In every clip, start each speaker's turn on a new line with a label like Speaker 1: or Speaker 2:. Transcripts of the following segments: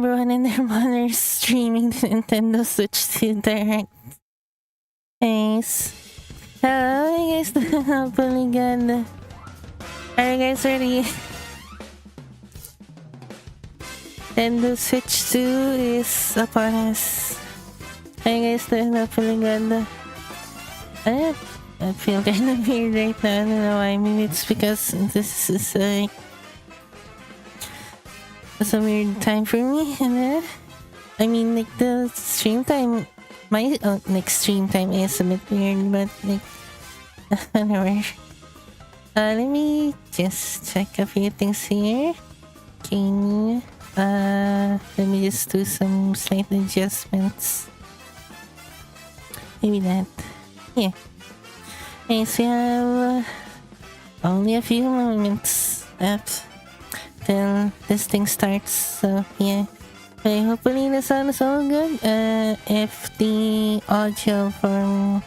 Speaker 1: everyone and their mother streaming the Nintendo Switch 2 Direct. Nice. Hello, you guys doing hopefully good. Are you guys ready? Nintendo Switch 2 is upon us. Are you guys doing hopefully good? I feel kind of weird right now. I don't know why. Maybe it's because this is like it's a weird time for me. And I mean, like the stream time, my like stream time is a bit weird, but like whatever. Let me just check a few things here. Okay. Let me just do some slight adjustments. Maybe that. Yeah. Okay, so we have only a few moments left till this thing starts. So yeah. Okay, hopefully the sound is all good. If the audio from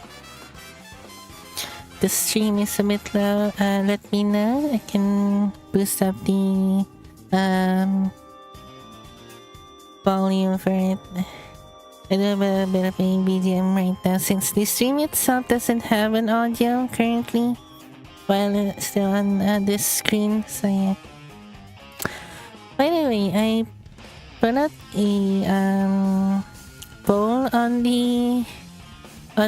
Speaker 1: the stream is a bit low, let me know. I can boost up the volume for it. I do have a bit of a BGM right now since the stream itself doesn't have an audio currently while it's still on this screen. So yeah. By the way, I put out a poll on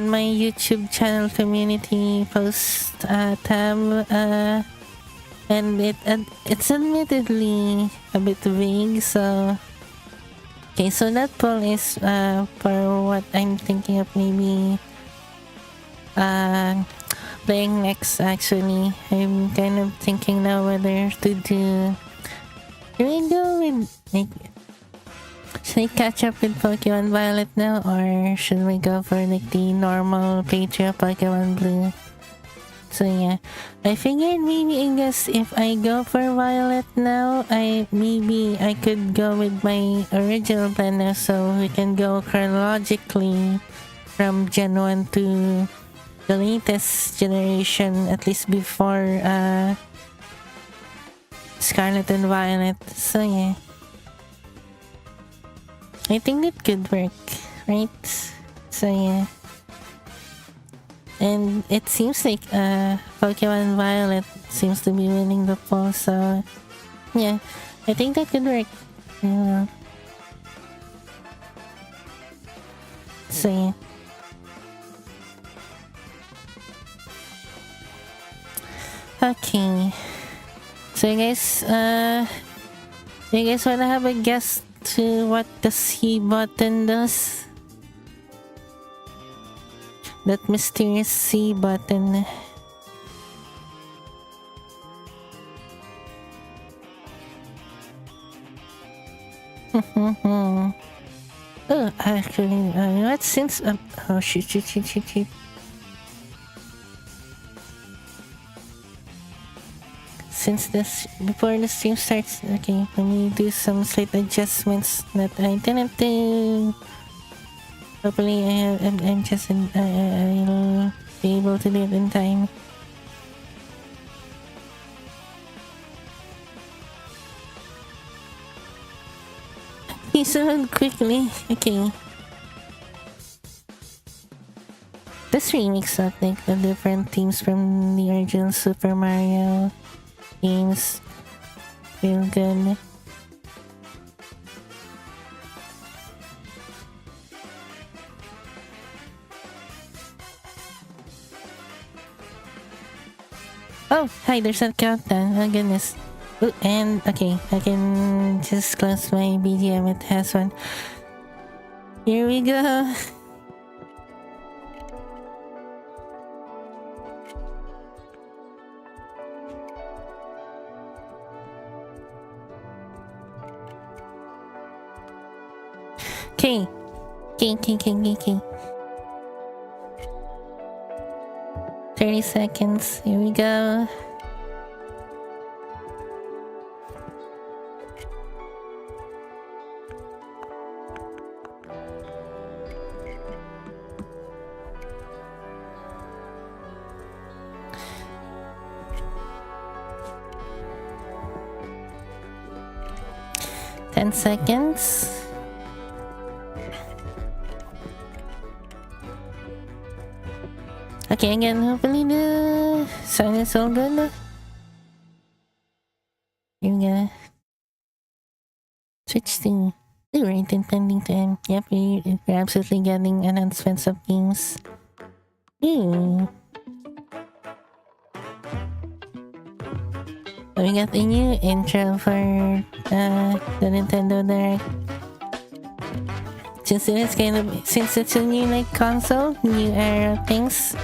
Speaker 1: my YouTube channel community post tab, and it's admittedly a bit vague. So okay, so that poll is for what I'm thinking of maybe playing next. Actually, I'm kind of thinking now whether to do. Should we go with like? Should I catch up with Pokemon Violet now, or should we go for like the normal playthrough of Pokemon Blue? So yeah, I figured maybe I guess if I go for Violet now, I could go with my original plan now, so we can go chronologically from Gen 1 to the latest generation, at least before Scarlet and Violet. So yeah, I think it could work, right? So yeah. And it seems like Pokemon Violet seems to be winning the poll, so yeah, I think that could work. Yeah. So yeah. Okay. So you guys wanna have a guess to what the C button does? That mysterious C button. Oh, actually, you know what? Since oh shit. Since before the stream starts, okay, let me do some slight adjustments that I didn't do. Hopefully, I'm just I'll be able to do it in time. Please load quickly. Okay. This remix up like the different themes from the original Super Mario games. Feel good. Oh, hi, there's a countdown. Oh goodness. Ooh, and okay, I can just close my BGM. It has one. Here we go. Okay. 30 seconds. Here we go. Ten seconds. Okay, again, hopefully the sound is all good. You're gonna switch to the rate pending time. Yep, we're absolutely getting announcements of games. Ooh. We got a new intro for the Nintendo Direct. Since it's a new like console, new era things,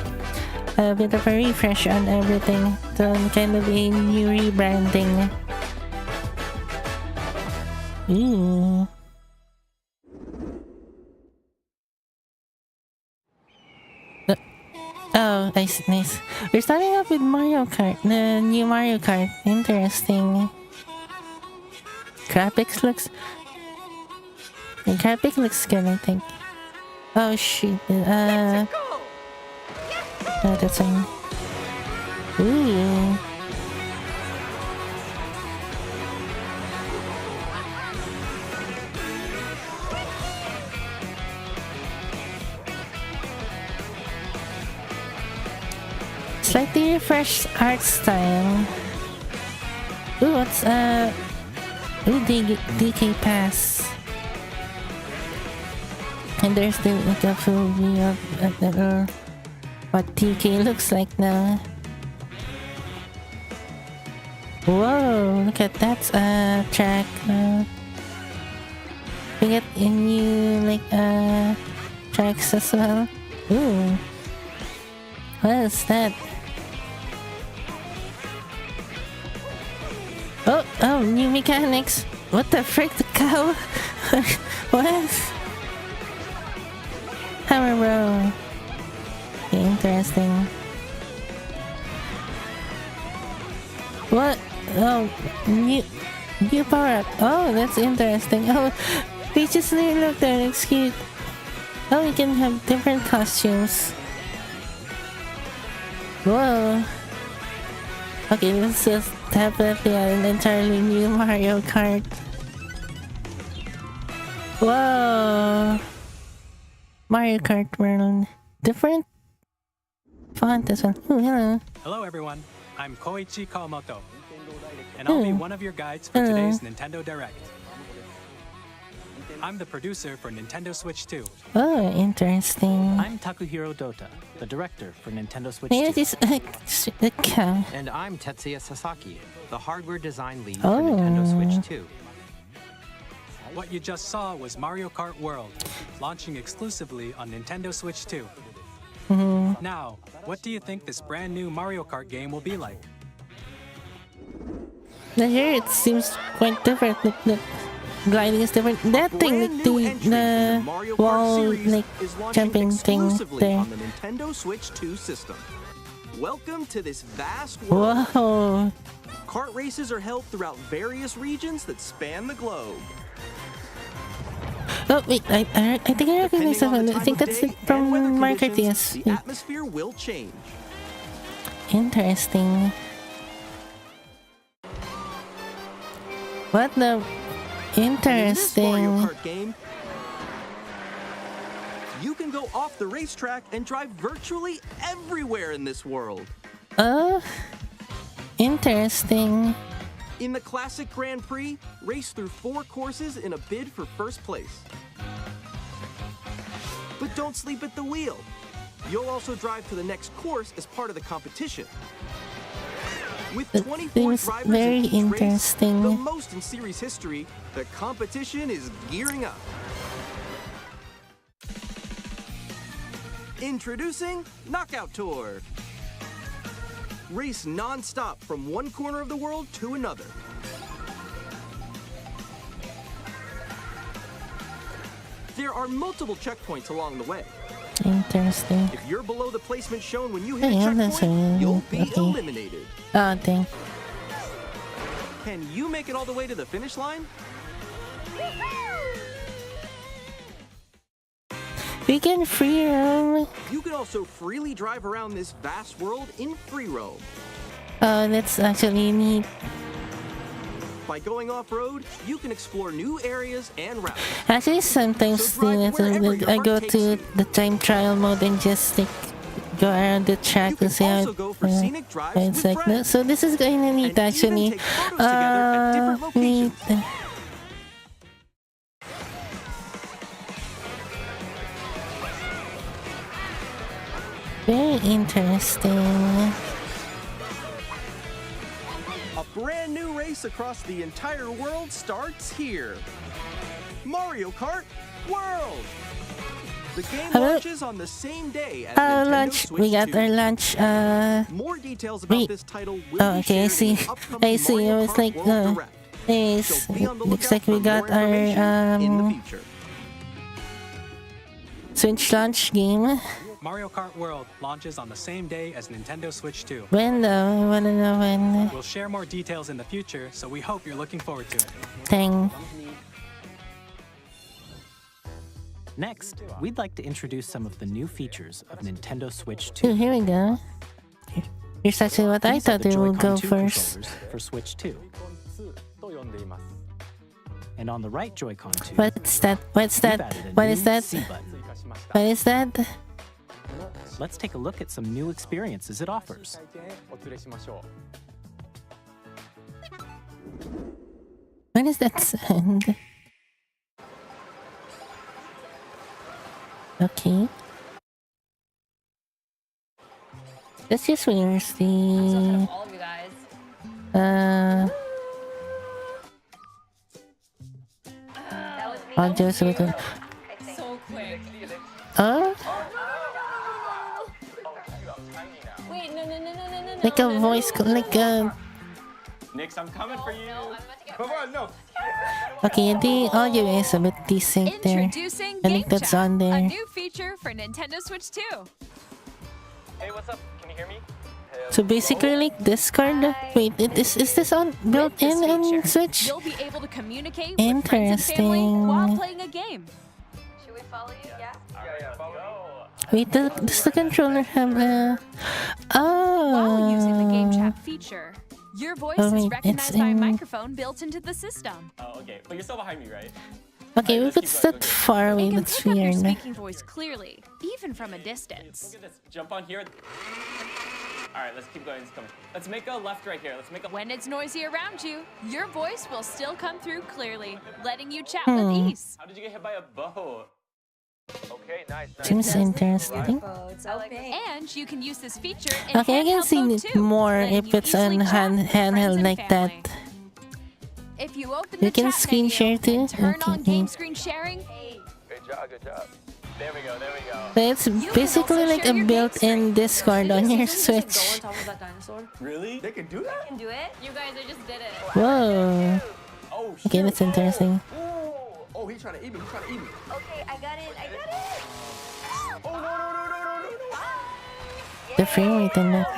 Speaker 1: a bit of a refresh on everything. So kind of a new rebranding. Ooh. Oh, nice. We're starting off with Mario Kart, the new Mario Kart. Interesting. The graphic looks good, I think. Oh shoot. Oh, that's fine. Ooh. Slightly refreshed art style. Ooh, what's ooh, DK Pass. And there's the like a full view of what DK looks like now. Whoa, look at that track. We get a new like tracks as well. Ooh. What is that? Oh, new mechanics. What the frick, the cow? What? Hammer bro. Okay, interesting. What? Oh, new power up. Oh, that's interesting. Oh, we just look there. It's cute. Oh, we can have different costumes. Whoa. Okay, this is definitely an entirely new Mario Kart. Whoa. Mario Kart World. Different font as well. Ooh, hello.
Speaker 2: Hello everyone, I'm Koichi Kawamoto, and I'll be one of your guides for today's Nintendo Direct. I'm the producer for Nintendo Switch 2.
Speaker 1: Oh, interesting.
Speaker 3: I'm Takuhiro Dota, the director for Nintendo Switch
Speaker 1: Maybe
Speaker 3: 2.
Speaker 1: this cow.
Speaker 4: And I'm Tetsuya Sasaki, the hardware design lead
Speaker 1: Oh.
Speaker 4: for Nintendo Switch 2.
Speaker 2: What you just saw was Mario Kart World, launching exclusively on Nintendo Switch 2. Now, what do you think this brand new Mario Kart game will be like?
Speaker 1: The here it seems quite different. The gliding is different. That thing, like the wall, like jumping thing there.
Speaker 5: On the Nintendo Switch 2 system. Welcome to this vast world.
Speaker 1: Whoa.
Speaker 5: Kart races are held throughout various regions that span the globe.
Speaker 1: Oh wait, I think I recognize that one. I think that's from Mario Kart DS.
Speaker 5: The atmosphere will change.
Speaker 1: Interesting. What the?
Speaker 5: In this Mario
Speaker 1: Interesting.
Speaker 5: Kart game, you can go off the racetrack and drive virtually everywhere in this world.
Speaker 1: Interesting.
Speaker 5: In the classic Grand Prix, race through 4 courses in a bid for first place. But don't sleep at the wheel. You'll also drive to the next course as part of the competition. With
Speaker 1: That
Speaker 5: 24
Speaker 1: seems
Speaker 5: drivers
Speaker 1: very
Speaker 5: in each
Speaker 1: interesting.
Speaker 5: race, the most in series history, the competition is gearing up. Introducing Knockout Tour. Race non-stop from one corner of the world to another. There are multiple checkpoints along the way.
Speaker 1: Interesting.
Speaker 5: If you're below the placement shown when you hit a
Speaker 1: Yeah, that's
Speaker 5: checkpoint, you'll be
Speaker 1: okay.
Speaker 5: eliminated.
Speaker 1: Oh dang.
Speaker 5: Can you make it all the way to the finish line?
Speaker 1: We can free roam.
Speaker 5: You can also freely drive around this vast world in free roam.
Speaker 1: Oh, that's actually neat.
Speaker 5: By going off-road, you can explore new areas and routes.
Speaker 1: Actually, sometimes
Speaker 5: So drive wherever your
Speaker 1: I
Speaker 5: heart
Speaker 1: go
Speaker 5: takes
Speaker 1: to
Speaker 5: you.
Speaker 1: the time trial mode and just like go around the track
Speaker 5: You
Speaker 1: to
Speaker 5: can
Speaker 1: see how
Speaker 5: also go for scenic drives
Speaker 1: it's
Speaker 5: with
Speaker 1: like
Speaker 5: friends.
Speaker 1: so this is going to
Speaker 5: And
Speaker 1: need
Speaker 5: even
Speaker 1: actually
Speaker 5: take photos together at different locations.
Speaker 1: wait. Very interesting.
Speaker 5: A brand new race across the entire world starts here. Mario Kart World. The game launches on the same day as Nintendo
Speaker 1: Lunch.
Speaker 5: Switch
Speaker 1: We got
Speaker 5: 2.
Speaker 1: our lunch.
Speaker 5: More details about
Speaker 1: wait.
Speaker 5: this title will
Speaker 1: Oh,
Speaker 5: be
Speaker 1: okay, I
Speaker 5: shared
Speaker 1: see.
Speaker 5: in the upcoming
Speaker 1: I see.
Speaker 5: Mario
Speaker 1: It was
Speaker 5: Kart
Speaker 1: like
Speaker 5: World Direct.
Speaker 1: yes.
Speaker 5: So be on the
Speaker 1: Looks
Speaker 5: lookout
Speaker 1: like we
Speaker 5: for
Speaker 1: got
Speaker 5: more information in the
Speaker 1: our
Speaker 5: future.
Speaker 1: Switch launch game.
Speaker 2: Mario Kart World launches on the same day as Nintendo Switch 2.
Speaker 1: When though? I wanna know when.
Speaker 2: We'll share more details in the future, so we hope you're looking forward to it.
Speaker 1: Thing.
Speaker 3: Next, we'd like to introduce some of the new features of Nintendo Switch
Speaker 1: Ooh,
Speaker 3: 2.
Speaker 1: here we go. Here's actually what I
Speaker 3: These are
Speaker 1: thought
Speaker 3: the
Speaker 1: they would
Speaker 3: Joy-Con
Speaker 1: go
Speaker 3: 2
Speaker 1: first.
Speaker 3: controllers for Switch 2. And on the right Joy-Con 2,
Speaker 1: What's that? What's
Speaker 3: we've
Speaker 1: that?
Speaker 3: added a
Speaker 1: What
Speaker 3: new
Speaker 1: is that?
Speaker 3: C button.
Speaker 1: What is that?
Speaker 3: Let's take a look at some new experiences it offers.
Speaker 1: What is that sound? Okay. Let's just where's the
Speaker 6: All of you guys. That was me.
Speaker 1: audio so we can
Speaker 6: So quick.
Speaker 1: oh
Speaker 6: Wait, no.
Speaker 1: like a voice like a
Speaker 7: Nix, I'm coming for you.
Speaker 6: No, I'm about to get
Speaker 7: Come on, no.
Speaker 1: okay the audio is a bit decent there.
Speaker 8: Introducing
Speaker 1: I
Speaker 8: Game
Speaker 1: think that's
Speaker 8: Chat,
Speaker 1: on
Speaker 8: a
Speaker 1: there.
Speaker 8: new feature for Nintendo Switch 2.
Speaker 7: Hey, what's up? Can you hear me?
Speaker 1: So basically like Discord. Wait, is this on built
Speaker 8: With this
Speaker 1: in
Speaker 8: feature,
Speaker 1: Switch?
Speaker 8: You'll be able to communicate with friends and family
Speaker 1: Interesting.
Speaker 8: while playing a game.
Speaker 6: Should we follow you? Yeah.
Speaker 7: Yeah, follow me.
Speaker 1: Wait, does the controller have a
Speaker 8: While using the Game
Speaker 1: oh
Speaker 8: Chat feature, your voice
Speaker 1: Oh,
Speaker 8: is
Speaker 1: wait,
Speaker 8: recognized
Speaker 1: it's
Speaker 8: by a
Speaker 1: in-
Speaker 8: microphone built into the system.
Speaker 7: Oh, okay. But you're still behind me, right?
Speaker 1: okay,
Speaker 7: Alright,
Speaker 1: we
Speaker 7: let's
Speaker 1: could
Speaker 7: keep going,
Speaker 1: sit far away.
Speaker 8: It can
Speaker 1: That's
Speaker 8: pick up your
Speaker 1: weird.
Speaker 8: speaking voice clearly, even from a distance.
Speaker 7: Look at this. Jump on here. Alright, let's keep going. Let's make a left right here. Let's make a
Speaker 8: When it's noisy around you, your voice will still come through clearly, letting you chat with ease.
Speaker 7: How did you get hit by a bow? Okay, nice.
Speaker 1: Seems interesting.
Speaker 6: It's open.
Speaker 8: And you can use this feature in
Speaker 1: Okay, I can
Speaker 8: handheld
Speaker 1: see
Speaker 8: mode
Speaker 1: it
Speaker 8: too,
Speaker 1: more
Speaker 8: letting
Speaker 1: if
Speaker 8: you
Speaker 1: it's on
Speaker 8: easily chat with friends
Speaker 1: handheld
Speaker 8: and
Speaker 1: like
Speaker 8: family.
Speaker 1: that.
Speaker 8: If you open
Speaker 1: You
Speaker 8: the
Speaker 1: can
Speaker 8: chat
Speaker 1: screen
Speaker 8: menu
Speaker 1: share too?
Speaker 8: and turn on
Speaker 1: Okay.
Speaker 8: game screen sharing,
Speaker 7: Good job, good job. There we go, there we go.
Speaker 1: So it's
Speaker 8: can
Speaker 1: basically
Speaker 8: also
Speaker 1: like
Speaker 8: share
Speaker 1: a
Speaker 8: your game
Speaker 1: built-in Discord on your Switch.
Speaker 6: top of that dinosaur.
Speaker 7: Really? They can do that?
Speaker 6: Can do it? You guys, I just did it.
Speaker 1: Whoa.
Speaker 7: Oh, shit.
Speaker 1: Okay, that's interesting.
Speaker 5: Oh, he's trying to eat me. He's trying to eat me.
Speaker 6: Okay, I got it.
Speaker 7: Oh, no.
Speaker 1: The frame rate in that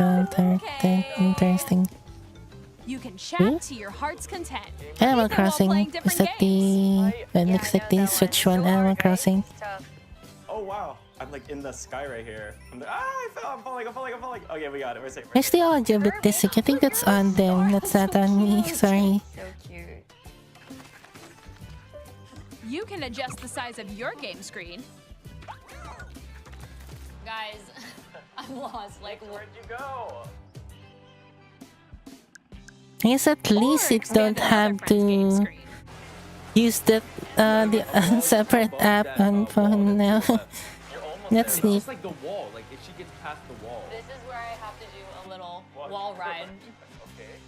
Speaker 1: interesting.
Speaker 8: you can chat
Speaker 1: Hmm?
Speaker 8: to your heart's content.
Speaker 1: Animal
Speaker 8: even while
Speaker 1: Crossing.
Speaker 8: playing
Speaker 1: Is
Speaker 8: different
Speaker 1: that the... It looks like the Switch one, Animal Crossing.
Speaker 7: Oh, wow. I'm like in the sky right here. I fell. I'm falling. Okay, we got it. We're safe.
Speaker 1: Where's the audio bit dissing? I think that's on them. That's not on me. Sorry.
Speaker 6: So cute.
Speaker 8: You can adjust the size of your game screen.
Speaker 6: Guys, I'm lost. Like,
Speaker 7: Where'd you go?
Speaker 1: I guess at least
Speaker 8: or
Speaker 1: it don't
Speaker 8: expand another
Speaker 1: have
Speaker 8: friend's game
Speaker 1: to
Speaker 8: screen.
Speaker 1: use the separate app on phone now.
Speaker 7: You're almost
Speaker 1: That's
Speaker 7: there.
Speaker 1: neat.
Speaker 5: It's like the wall. Like if she gets past the wall.
Speaker 6: this is where I have to do a little wall ride.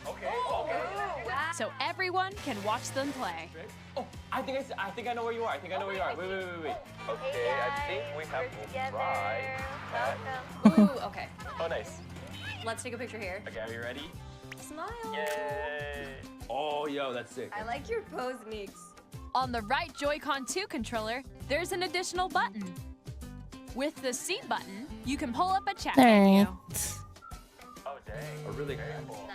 Speaker 7: Okay.
Speaker 8: So everyone can watch them play.
Speaker 7: Oh, I think I know where you are. Wait. Okay, I think we have to try.
Speaker 6: Ooh, okay.
Speaker 7: Oh, nice.
Speaker 6: Let's take a picture here.
Speaker 7: Okay, are you ready?
Speaker 6: Smile.
Speaker 7: Yay!
Speaker 5: Oh, yo, that's sick.
Speaker 6: I like your pose, Nix.
Speaker 8: On the right Joy-Con 2 controller, there's an additional button. With the C button, you can pull up a chat menu.
Speaker 1: Alright.
Speaker 7: Oh, dang.
Speaker 5: Oh, really?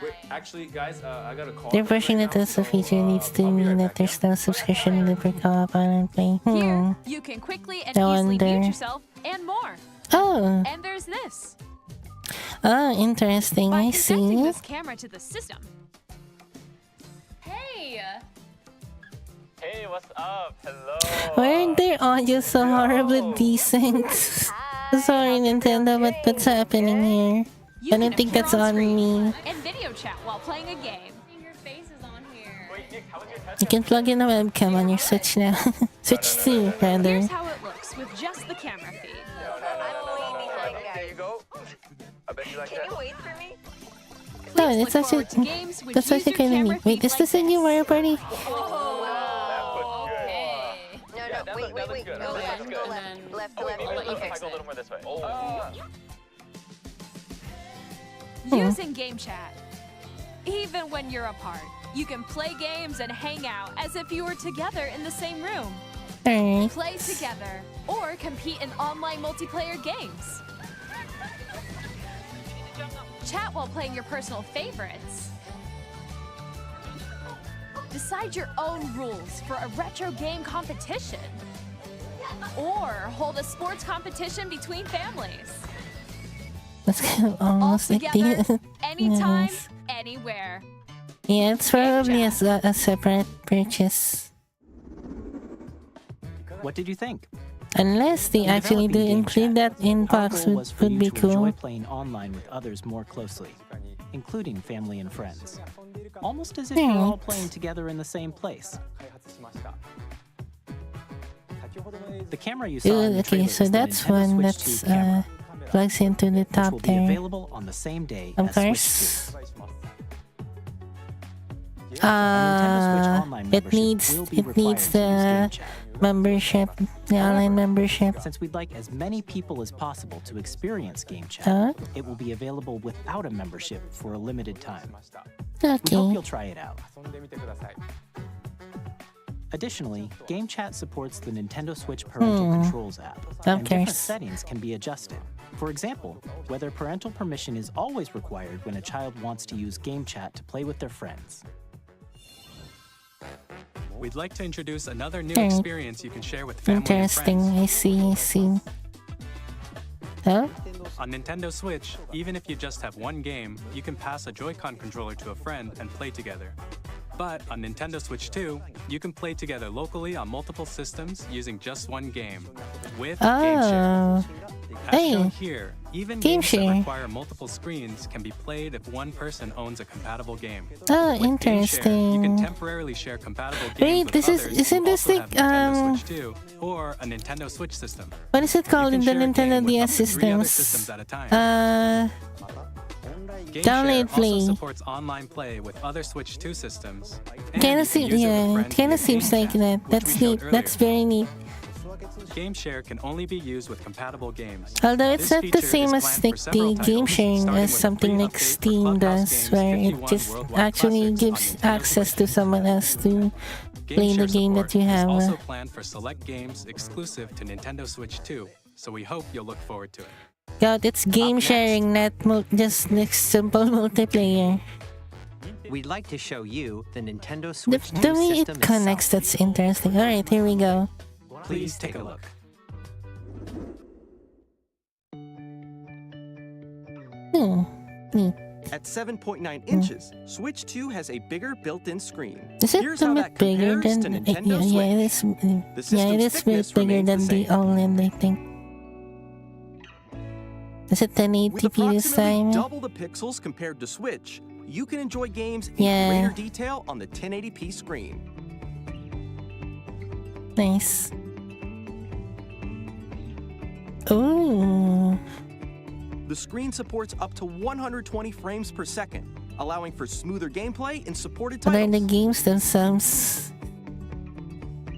Speaker 5: Wait, actually, guys, I got a call.
Speaker 1: They're pushing it as a feature needs to mean that there's no subscription in the co-op on play.
Speaker 8: Here, you can quickly and
Speaker 1: No
Speaker 8: easily
Speaker 1: wonder.
Speaker 8: mute yourself and more.
Speaker 1: Oh.
Speaker 8: And there's this.
Speaker 1: Oh, interesting.
Speaker 8: By
Speaker 1: I
Speaker 8: connecting
Speaker 1: see.
Speaker 8: this camera to the system,
Speaker 6: Hey!
Speaker 7: Hey, what's up? Hello.
Speaker 1: Why are their audio so horribly
Speaker 7: Yo.
Speaker 1: decent?
Speaker 6: Hi!
Speaker 1: Sorry, Nintendo, but what's happening here?
Speaker 8: You
Speaker 1: I don't
Speaker 8: can
Speaker 1: think
Speaker 8: appear
Speaker 1: that's
Speaker 8: on
Speaker 1: on
Speaker 8: screen
Speaker 1: me.
Speaker 8: and video chat while playing a game.
Speaker 6: Your face is on here.
Speaker 1: You can plug in a webcam on your Switch now. Switch 2, rather.
Speaker 8: Here's how it looks with just the camera feed.
Speaker 7: There you go. I bet you like that.
Speaker 6: Can you wait for me?
Speaker 1: Oh,
Speaker 8: Please
Speaker 1: that's
Speaker 8: look
Speaker 1: actually
Speaker 8: forward to games which
Speaker 1: that's
Speaker 8: use
Speaker 1: actually
Speaker 8: your
Speaker 1: kind of
Speaker 8: camera
Speaker 1: neat. Wait,
Speaker 8: feed
Speaker 1: is this a
Speaker 8: like
Speaker 1: new Mario Party?
Speaker 6: Oh,
Speaker 7: Okay.
Speaker 6: no, wait.
Speaker 7: Good.
Speaker 6: Go
Speaker 7: That's
Speaker 6: left,
Speaker 7: good.
Speaker 6: go left. Left,
Speaker 7: Oh, wait,
Speaker 6: left.
Speaker 7: let
Speaker 6: You
Speaker 7: me
Speaker 6: fix
Speaker 7: go a
Speaker 6: it.
Speaker 7: little more this way. Oh.
Speaker 8: Using game chat. Even when you're apart, you can play games and hang out as if you were together in the same room.
Speaker 1: Alright.
Speaker 8: Play together or compete in online multiplayer games. Chat while playing your personal favorites. Decide your own rules for a retro game competition. Or hold a sports competition between families.
Speaker 1: That's kind of
Speaker 8: All
Speaker 1: almost like
Speaker 8: together,
Speaker 1: the
Speaker 8: anytime,
Speaker 1: Nice.
Speaker 8: anywhere.
Speaker 1: Yeah, it's probably a separate purchase.
Speaker 3: What did you think?
Speaker 1: Unless they
Speaker 3: In
Speaker 1: actually do
Speaker 3: developing Game
Speaker 1: include
Speaker 3: Chat,
Speaker 1: that in
Speaker 3: our
Speaker 1: box,
Speaker 3: goal was for
Speaker 1: would
Speaker 3: you
Speaker 1: be
Speaker 3: to enjoy
Speaker 1: cool.
Speaker 3: playing online with others more closely, including family and friends. Almost as if you're all
Speaker 1: Right.
Speaker 3: playing together in the same place. The camera you saw in
Speaker 1: Ooh,
Speaker 3: the
Speaker 1: okay,
Speaker 3: trailer
Speaker 1: so
Speaker 3: is the
Speaker 1: that's
Speaker 3: Nintendo
Speaker 1: one
Speaker 3: Switch
Speaker 1: that's
Speaker 3: 2 camera,
Speaker 1: plugs into the
Speaker 3: which will
Speaker 1: top
Speaker 3: be
Speaker 1: there.
Speaker 3: available on the same day
Speaker 1: Of
Speaker 3: as Switch
Speaker 1: course.
Speaker 3: 2. A Nintendo Switch online
Speaker 1: It
Speaker 3: membership
Speaker 1: needs
Speaker 3: will be
Speaker 1: it
Speaker 3: required
Speaker 1: needs
Speaker 3: to use Game
Speaker 1: the
Speaker 3: Chat.
Speaker 1: membership, the online membership.
Speaker 3: Since we'd like as many people as possible to experience Game Chat,
Speaker 1: Huh?
Speaker 3: it will be available without a membership for a limited time. We hope
Speaker 1: Okay.
Speaker 3: you'll try it out. Additionally, Game Chat supports the Nintendo Switch Parental Controls app, and different
Speaker 1: course.
Speaker 3: settings can be adjusted. For example, whether parental permission is always required when a child wants to use Game Chat to play with their friends.
Speaker 2: We'd like to introduce another new
Speaker 1: Alright.
Speaker 2: experience you can share with family and
Speaker 1: Interesting.
Speaker 2: friends.
Speaker 1: I see. Huh?
Speaker 2: On Nintendo Switch, even if you just have one game, you can pass a Joy-Con controller to a friend and play together. But on Nintendo Switch 2, you can play together locally on multiple systems using just one game with Game Share.
Speaker 1: Oh.
Speaker 2: As
Speaker 1: Hey.
Speaker 2: shown here, even
Speaker 1: Game
Speaker 2: games that
Speaker 1: Share.
Speaker 2: require multiple screens can be played if one person owns a compatible game.
Speaker 1: Oh,
Speaker 2: With Game Share, you can
Speaker 1: interesting.
Speaker 2: temporarily share compatible games
Speaker 1: Wait,
Speaker 2: with
Speaker 1: this is-
Speaker 2: others
Speaker 1: isn't
Speaker 2: who
Speaker 1: this
Speaker 2: also
Speaker 1: like,
Speaker 2: have Nintendo Switch 2 or a Nintendo Switch system.
Speaker 1: What is it called
Speaker 2: You
Speaker 1: in
Speaker 2: can
Speaker 1: the
Speaker 2: share a game
Speaker 1: Nintendo
Speaker 2: with up
Speaker 1: DS
Speaker 2: to 3 other
Speaker 1: systems?
Speaker 2: systems at a time. Game
Speaker 1: Download
Speaker 2: Share
Speaker 1: Play.
Speaker 2: also supports online play with other Switch 2 systems. and
Speaker 1: Kinda
Speaker 2: you can use it with
Speaker 1: yeah,
Speaker 2: friends
Speaker 1: kinda
Speaker 2: via
Speaker 1: seems
Speaker 2: Game
Speaker 1: like
Speaker 2: Chat,
Speaker 1: that.
Speaker 2: which
Speaker 1: That's
Speaker 2: we showed
Speaker 1: neat. That's
Speaker 2: earlier.
Speaker 1: very neat.
Speaker 2: Game Share can only be used with compatible games.
Speaker 1: Although it's
Speaker 2: This
Speaker 1: not the
Speaker 2: feature
Speaker 1: same
Speaker 2: is
Speaker 1: as
Speaker 2: planned
Speaker 1: like
Speaker 2: for several
Speaker 1: the game
Speaker 2: titles,
Speaker 1: sharing
Speaker 2: starting
Speaker 1: as
Speaker 2: with
Speaker 1: something
Speaker 2: free
Speaker 1: like
Speaker 2: update for
Speaker 1: Steam
Speaker 2: Clubhouse
Speaker 1: does,
Speaker 2: games
Speaker 1: where it
Speaker 2: 51
Speaker 1: just
Speaker 2: worldwide
Speaker 1: actually
Speaker 2: classics on
Speaker 1: gives
Speaker 2: Nintendo
Speaker 1: access
Speaker 2: Switch.
Speaker 1: to someone else to play the
Speaker 2: Share
Speaker 1: game that
Speaker 2: support
Speaker 1: you
Speaker 2: is
Speaker 1: have.
Speaker 2: also planned for select games exclusive to Nintendo Switch 2, so we hope you'll look forward to it.
Speaker 1: God, it's game sharing, not just simple multiplayer.
Speaker 4: We'd like to show you the Nintendo
Speaker 1: The,
Speaker 4: Switch 2
Speaker 1: the way
Speaker 4: system
Speaker 1: it connects,
Speaker 4: itself.
Speaker 1: that's interesting. Alright, here we go.
Speaker 2: Please take a look.
Speaker 1: Neat.
Speaker 5: At 7.9 inches, Switch 2 has a bigger built-in screen.
Speaker 1: Is it
Speaker 5: Here's
Speaker 1: a
Speaker 5: how
Speaker 1: bit
Speaker 5: that
Speaker 1: bigger
Speaker 5: compares
Speaker 1: than
Speaker 5: to Nintendo
Speaker 1: yeah,
Speaker 5: Switch.
Speaker 1: it is.
Speaker 5: The
Speaker 1: Yeah, it
Speaker 5: system's
Speaker 1: is a bit
Speaker 5: thickness
Speaker 1: bigger
Speaker 5: remains
Speaker 1: than
Speaker 5: the
Speaker 1: the
Speaker 5: same.
Speaker 1: OLED, I think. Is it
Speaker 5: With
Speaker 1: 1080p this
Speaker 5: approximately
Speaker 1: time?
Speaker 5: double the pixels compared to Switch, you can enjoy games in
Speaker 1: Yeah.
Speaker 5: greater detail on the 1080p screen.
Speaker 1: Nice. Ooh.
Speaker 5: The screen supports up to 120 frames per second, allowing for smoother gameplay in supported
Speaker 1: What are the
Speaker 5: titles.
Speaker 1: games themselves?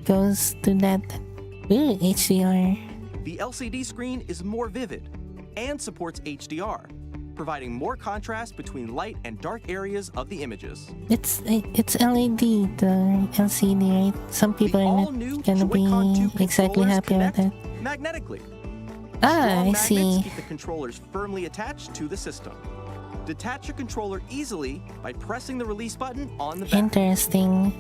Speaker 1: Goes to that. Ooh, HDR.
Speaker 5: The LCD screen is more vivid and supports HDR, providing more contrast between light and dark areas of the images.
Speaker 1: It's LED, the LCD, right? Some people
Speaker 5: The
Speaker 1: are
Speaker 5: all-new
Speaker 1: not gonna
Speaker 5: Joy-Con 2
Speaker 1: be exactly
Speaker 5: controllers
Speaker 1: happy with
Speaker 5: connect
Speaker 1: that.
Speaker 5: magnetically.
Speaker 1: Ah,
Speaker 5: Strong
Speaker 1: I
Speaker 5: magnets
Speaker 1: see.
Speaker 5: keep the controllers firmly attached to the system. Detach your controller easily by pressing the release button on the back.
Speaker 1: Interesting.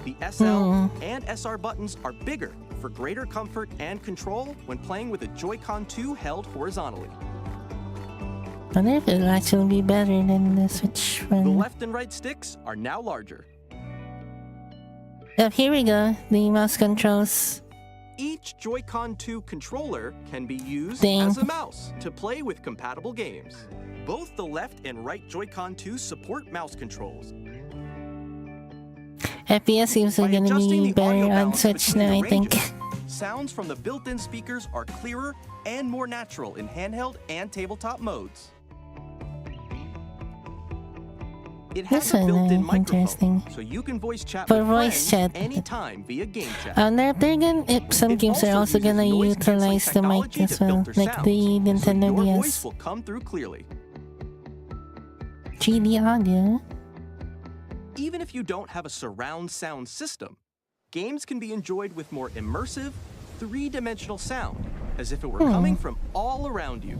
Speaker 5: The SL and SR buttons are bigger for greater comfort and control when playing with a Joy-Con 2 held horizontally.
Speaker 1: I wonder if it'll actually be better than the Switch
Speaker 5: The
Speaker 1: one.
Speaker 5: left and right sticks are now larger.
Speaker 1: Oh, here we go. The mouse controls.
Speaker 5: Each Joy-Con 2 controller can be used
Speaker 1: Dang.
Speaker 5: as a mouse to play with compatible games. Both the left and right Joy-Con 2 support mouse controls.
Speaker 1: FPS seems
Speaker 5: By
Speaker 1: gonna
Speaker 5: adjusting
Speaker 1: be
Speaker 5: the audio
Speaker 1: better on
Speaker 5: balance
Speaker 1: Switch
Speaker 5: between
Speaker 1: now,
Speaker 5: the
Speaker 1: I think.
Speaker 5: ranges, sounds from the built-in speakers are clearer and more natural in handheld and tabletop modes. It has
Speaker 1: This
Speaker 5: a
Speaker 1: one,
Speaker 5: built-in
Speaker 1: interesting.
Speaker 5: microphone, so you can voice chat
Speaker 1: For
Speaker 5: with
Speaker 1: voice
Speaker 5: friends
Speaker 1: chat.
Speaker 5: anytime via game chat.
Speaker 1: I wonder if some
Speaker 5: It
Speaker 1: games are also
Speaker 5: uses
Speaker 1: gonna
Speaker 5: noise canceling
Speaker 1: utilize the mic
Speaker 5: technology
Speaker 1: as
Speaker 5: to
Speaker 1: well,
Speaker 5: filter
Speaker 1: like
Speaker 5: sounds,
Speaker 1: the
Speaker 5: so
Speaker 1: Nintendo
Speaker 5: your voice
Speaker 1: DS.
Speaker 5: will come through clearly.
Speaker 1: 3D audio.
Speaker 5: Even if you don't have a surround sound system, games can be enjoyed with more immersive, three-dimensional sound, as if it were coming from all around you.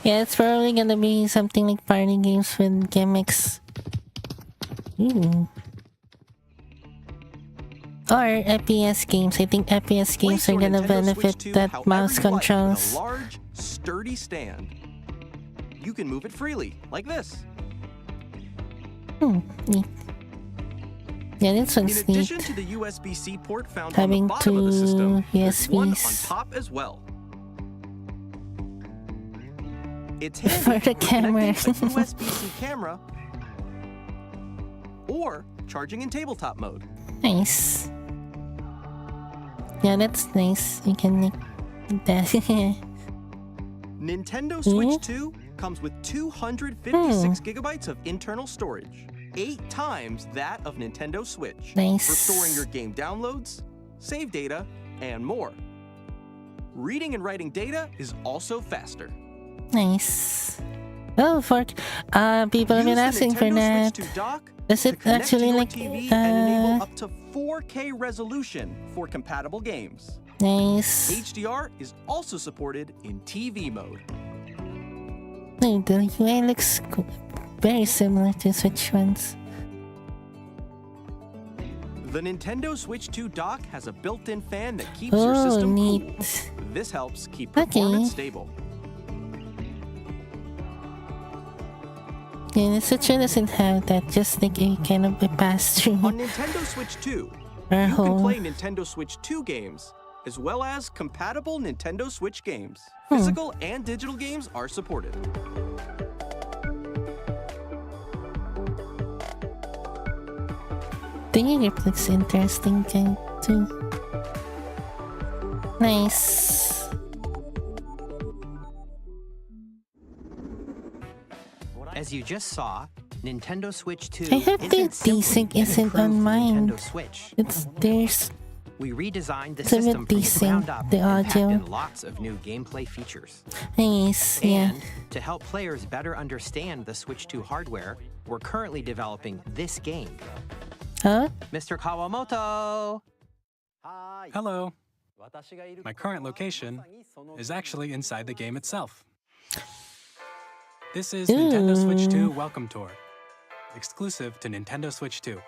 Speaker 1: Yeah, it's probably gonna be something like party games with gimmicks. Ooh. Or FPS games. I think FPS games
Speaker 5: Place
Speaker 1: are
Speaker 5: your
Speaker 1: gonna
Speaker 5: Nintendo Switch
Speaker 1: benefit
Speaker 5: 2
Speaker 1: that
Speaker 5: however
Speaker 1: mouse
Speaker 5: you like with
Speaker 1: controls.
Speaker 5: a large, sturdy stand. You can move it freely, like this.
Speaker 1: Neat. Yeah, this
Speaker 5: In
Speaker 1: one's neat.
Speaker 5: addition to the USB-C port found
Speaker 1: Having
Speaker 5: on the bottom of the
Speaker 1: two
Speaker 5: system, there's one on
Speaker 1: USBs.
Speaker 5: top as well. It's
Speaker 1: For
Speaker 5: handy
Speaker 1: the camera.
Speaker 5: connecting a USB-C camera or charging in tabletop mode.
Speaker 1: Nice. Yeah, that's nice. You can make that.
Speaker 5: Nintendo Switch 2 comes with 256 gigabytes of internal storage, 8 times that of Nintendo Switch,
Speaker 1: Nice.
Speaker 5: for storing your game downloads, save data, and more. Reading and writing data is also faster.
Speaker 1: Nice. Oh, people have
Speaker 5: Use
Speaker 1: been
Speaker 5: the
Speaker 1: asking for
Speaker 5: Nintendo
Speaker 1: that.
Speaker 5: Switch 2 dock
Speaker 1: Does
Speaker 5: to
Speaker 1: it
Speaker 5: connect
Speaker 1: actually
Speaker 5: to your
Speaker 1: like
Speaker 5: TV and enable up to 4K resolution for compatible games.
Speaker 1: nice?
Speaker 5: HDR is also supported in TV mode.
Speaker 1: No, the UI looks very similar to Switch ones.
Speaker 5: The Nintendo Switch 2 dock has a built-in fan that keeps your system
Speaker 1: neat.
Speaker 5: cool. This helps keep
Speaker 1: Okay.
Speaker 5: performance stable.
Speaker 1: Yeah, the Switch one doesn't have that, just like a kind of a pass-through.
Speaker 5: On Nintendo Switch 2,
Speaker 1: Or
Speaker 5: you can
Speaker 1: hole.
Speaker 5: play Nintendo Switch 2 games, as well as compatible Nintendo Switch games. Physical and digital games are supported.
Speaker 1: Thingy grip looks interesting too. Nice.
Speaker 4: As you just saw, Nintendo Switch 2
Speaker 1: I hope the
Speaker 4: isn't simply
Speaker 1: desync
Speaker 4: an
Speaker 1: isn't
Speaker 4: improved
Speaker 1: on mine.
Speaker 4: Nintendo Switch.
Speaker 1: There's
Speaker 4: We redesigned the
Speaker 1: It's a bit
Speaker 4: system from the
Speaker 1: desync,
Speaker 4: ground up
Speaker 1: the
Speaker 4: and packed
Speaker 1: audio.
Speaker 4: in lots of new gameplay features.
Speaker 1: nice, yeah.
Speaker 4: And to help players better understand the Switch 2 hardware, we're currently developing this game.
Speaker 1: Huh?
Speaker 4: Mr. Kawamoto!
Speaker 2: Hello. My current location is actually inside the game itself. This is Nintendo Switch 2 Welcome Tour, exclusive to Nintendo Switch 2.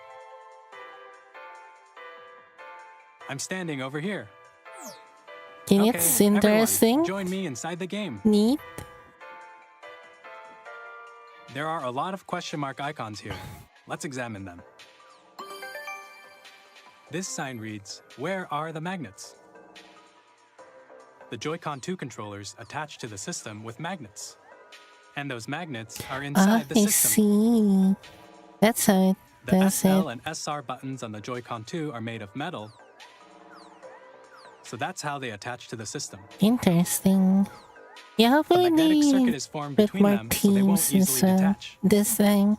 Speaker 2: I'm standing over here.
Speaker 1: Okay,
Speaker 2: Okay,
Speaker 1: it's
Speaker 2: everyone,
Speaker 1: interesting.
Speaker 2: join me inside the game.
Speaker 1: Neat.
Speaker 2: There are a lot of question mark icons here. Let's examine them. This sign reads, "Where are the magnets?" The Joy-Con 2 controllers attach to the system with magnets. And those magnets are inside the
Speaker 1: I
Speaker 2: system.
Speaker 1: see. That's how it
Speaker 2: The
Speaker 1: does
Speaker 2: SL
Speaker 1: it.
Speaker 2: and SR buttons on the Joy-Con 2 are made of metal. So that's how they attach to the system.
Speaker 1: Interesting. Yeah,
Speaker 2: A
Speaker 1: hopefully
Speaker 2: magnetic circuit
Speaker 1: they
Speaker 2: is formed
Speaker 1: put
Speaker 2: between
Speaker 1: more
Speaker 2: them so they won't
Speaker 1: teams as
Speaker 2: easily
Speaker 1: well
Speaker 2: detach.
Speaker 1: this time.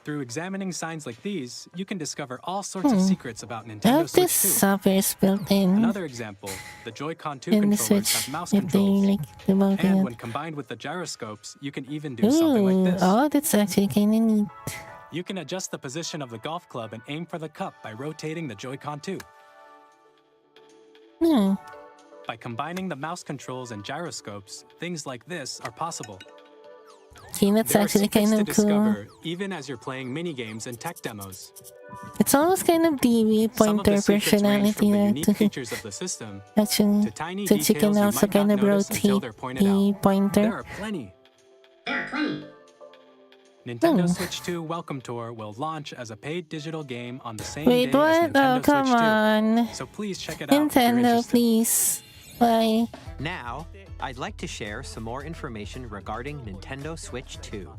Speaker 2: Through examining signs like these, you can discover all sorts of secrets about
Speaker 1: I
Speaker 2: Nintendo
Speaker 1: hope this
Speaker 2: Switch 2.
Speaker 1: software is built in
Speaker 2: Another example, the Joy-Con 2
Speaker 1: in the
Speaker 2: controllers
Speaker 1: Switch
Speaker 2: have mouse
Speaker 1: if they
Speaker 2: controls.
Speaker 1: like demoting
Speaker 2: And
Speaker 1: it.
Speaker 2: when combined with the gyroscopes, you can even do something like
Speaker 1: Ooh,
Speaker 2: this.
Speaker 1: oh, that's actually kind of neat.
Speaker 2: You can adjust the position of the golf club and aim for the cup by rotating the Joy-Con 2.
Speaker 1: Hmm.
Speaker 2: By combining the mouse controls and gyroscopes, things like this are possible.
Speaker 1: Okay, that's
Speaker 2: There are
Speaker 1: actually
Speaker 2: secrets
Speaker 1: kind
Speaker 2: to
Speaker 1: of cool.
Speaker 2: discover, even as you're playing mini-games and tech demos.
Speaker 1: It's almost kind of the
Speaker 2: Some of
Speaker 1: pointer
Speaker 2: the secrets range from
Speaker 1: personality
Speaker 2: the
Speaker 1: there
Speaker 2: unique
Speaker 1: too.
Speaker 2: features of the system
Speaker 1: Actually,
Speaker 2: to tiny
Speaker 1: since you
Speaker 2: details
Speaker 1: can
Speaker 2: you
Speaker 1: also
Speaker 2: might not
Speaker 1: kind of
Speaker 2: notice until
Speaker 1: rotate
Speaker 2: they're pointed
Speaker 1: the
Speaker 2: out. There
Speaker 1: pointer.
Speaker 2: are plenty. Nintendo Switch 2 Welcome Tour will launch as a paid digital game on the same
Speaker 1: Wait,
Speaker 2: day
Speaker 1: what?
Speaker 2: as Nintendo
Speaker 1: Oh, come
Speaker 2: Switch 2.
Speaker 1: on.
Speaker 2: So please check it out if you're
Speaker 1: Nintendo,
Speaker 2: interested.
Speaker 1: please. Why?
Speaker 4: Now, I'd like to share some more information regarding Nintendo Switch 2.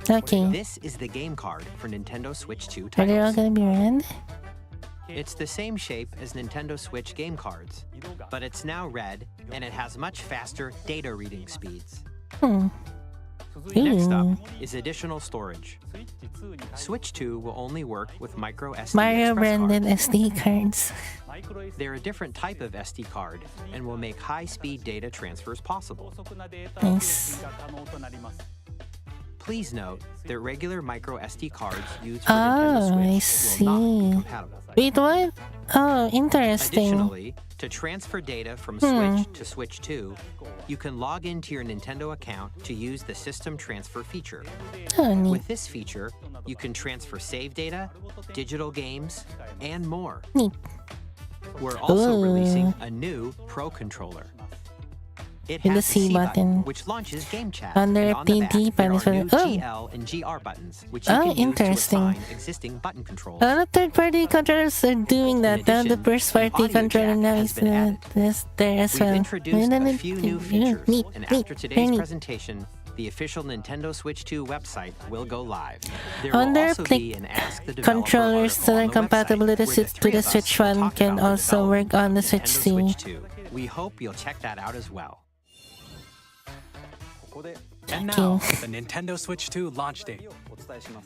Speaker 1: Okay.
Speaker 4: This is the game card for Nintendo Switch 2
Speaker 1: Are they all
Speaker 4: titles.
Speaker 1: gonna be red?
Speaker 4: It's the same shape as Nintendo Switch game cards, but it's now red and it has much faster data reading speeds. Next up
Speaker 1: Ooh.
Speaker 4: is additional storage. Switch 2 will only work with micro SD
Speaker 1: Mario
Speaker 4: Express
Speaker 1: branded
Speaker 4: cards.
Speaker 1: SD cards.
Speaker 4: They're a different type of SD card and will make high-speed data transfers possible.
Speaker 1: Nice.
Speaker 4: Please note that regular micro SD cards used for Nintendo
Speaker 1: I
Speaker 4: Switch will not be
Speaker 1: see.
Speaker 4: compatible.
Speaker 1: Wait, what? Oh, interesting.
Speaker 4: Additionally, to transfer data from Switch to Switch 2, you can log into your Nintendo account to use the System Transfer feature.
Speaker 1: Oh, neat.
Speaker 4: With this feature, you can transfer save data, digital games, and more.
Speaker 1: Neat.
Speaker 4: We're also
Speaker 1: Ooh.
Speaker 4: releasing a new Pro Controller. It
Speaker 1: With
Speaker 4: has
Speaker 1: the C button.
Speaker 4: which launches Game Chat.
Speaker 1: Under
Speaker 4: and on the
Speaker 1: the
Speaker 4: back,
Speaker 1: D
Speaker 4: there
Speaker 1: button
Speaker 4: are
Speaker 1: is for
Speaker 4: new
Speaker 1: the- oh.
Speaker 4: GL and GR buttons, which you
Speaker 1: Oh,
Speaker 4: can use to
Speaker 1: interesting.
Speaker 4: assign existing button controls.
Speaker 1: A lot of third-party controllers are doing that.
Speaker 4: In
Speaker 1: The
Speaker 4: addition,
Speaker 1: first-party
Speaker 4: an audio
Speaker 1: controller
Speaker 4: jack
Speaker 1: now
Speaker 4: has
Speaker 1: is
Speaker 4: been added.
Speaker 1: there as
Speaker 4: We've
Speaker 1: well.
Speaker 4: introduced a few new features,
Speaker 1: Neat,
Speaker 4: and
Speaker 1: neat,
Speaker 4: after
Speaker 1: very
Speaker 4: today's
Speaker 1: neat.
Speaker 4: presentation, the official Nintendo Switch 2 website will go live. There
Speaker 1: I
Speaker 4: will
Speaker 1: wonder
Speaker 4: also
Speaker 1: if,
Speaker 4: be an Ask the Developer
Speaker 1: controllers
Speaker 4: article
Speaker 1: that
Speaker 4: on
Speaker 1: are
Speaker 4: the
Speaker 1: compatible
Speaker 4: website,
Speaker 1: to
Speaker 4: where the
Speaker 1: to
Speaker 4: three
Speaker 1: the
Speaker 4: of us
Speaker 1: Switch
Speaker 4: will
Speaker 1: one
Speaker 4: talk
Speaker 1: can
Speaker 4: about the
Speaker 1: also work on the
Speaker 4: development
Speaker 1: Switch
Speaker 4: of
Speaker 1: 2.
Speaker 4: Nintendo Switch 2. We hope you'll check that out as well.
Speaker 2: And now, the Nintendo Switch 2 launch date.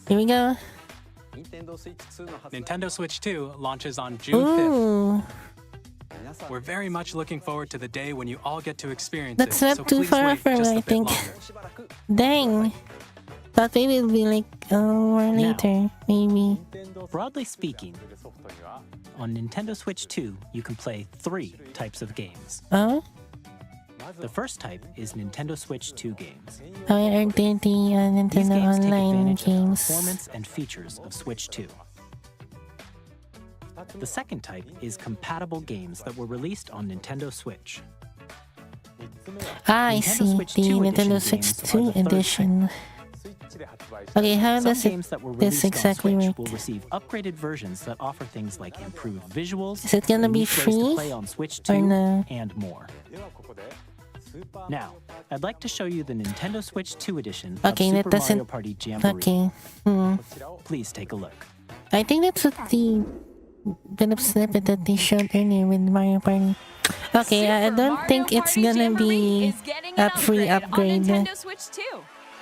Speaker 1: Here we go.
Speaker 2: Nintendo Switch 2 launches on June 5th.
Speaker 1: Ooh,
Speaker 2: We're very much looking forward to the day when you all get to experience
Speaker 1: That's
Speaker 2: it.
Speaker 1: not
Speaker 2: so
Speaker 1: too
Speaker 2: please
Speaker 1: far
Speaker 2: wait
Speaker 1: from
Speaker 2: just
Speaker 1: I
Speaker 2: a bit
Speaker 1: think.
Speaker 2: longer.
Speaker 1: dang. Thought maybe it'll be like more later, maybe.
Speaker 3: Broadly speaking, on Nintendo Switch 2, you can play 3 types of games.
Speaker 1: Oh?
Speaker 3: The first type is Nintendo Switch 2 games.
Speaker 1: How are there the
Speaker 3: These
Speaker 1: Nintendo
Speaker 3: games take
Speaker 1: Online
Speaker 3: advantage of the
Speaker 1: games?
Speaker 3: performance and features of Switch 2. The second type is compatible games that were released on Nintendo Switch.
Speaker 1: Ah, I
Speaker 3: Nintendo
Speaker 1: see.
Speaker 3: Switch
Speaker 1: The
Speaker 3: 2
Speaker 1: Nintendo
Speaker 3: edition
Speaker 1: Switch
Speaker 3: games are
Speaker 1: 2
Speaker 3: the third
Speaker 1: edition. Okay, how
Speaker 3: Some
Speaker 1: does
Speaker 3: games that were
Speaker 1: this
Speaker 3: released
Speaker 1: exactly
Speaker 3: on Switch
Speaker 1: work?
Speaker 3: will receive upgraded versions that offer things like improved visuals,
Speaker 1: Is it gonna be
Speaker 3: unique ways
Speaker 1: free
Speaker 3: to play on Switch
Speaker 1: or
Speaker 3: 2,
Speaker 1: no?
Speaker 3: and more. Now, I'd like to show you the Nintendo Switch 2 edition
Speaker 1: Okay,
Speaker 3: of
Speaker 1: that
Speaker 3: Super Mario
Speaker 1: doesn't-
Speaker 3: Party Jamboree.
Speaker 1: Okay.
Speaker 3: Please take a look.
Speaker 1: I think that's what the bit of snippet that they showed earlier with Mario Party. Okay, I
Speaker 8: Super
Speaker 1: don't
Speaker 8: Mario
Speaker 1: think it's
Speaker 8: Party
Speaker 1: gonna
Speaker 8: Jamboree
Speaker 1: be
Speaker 8: is getting
Speaker 1: a
Speaker 8: an
Speaker 1: free upgrade.
Speaker 8: on Nintendo Switch 2.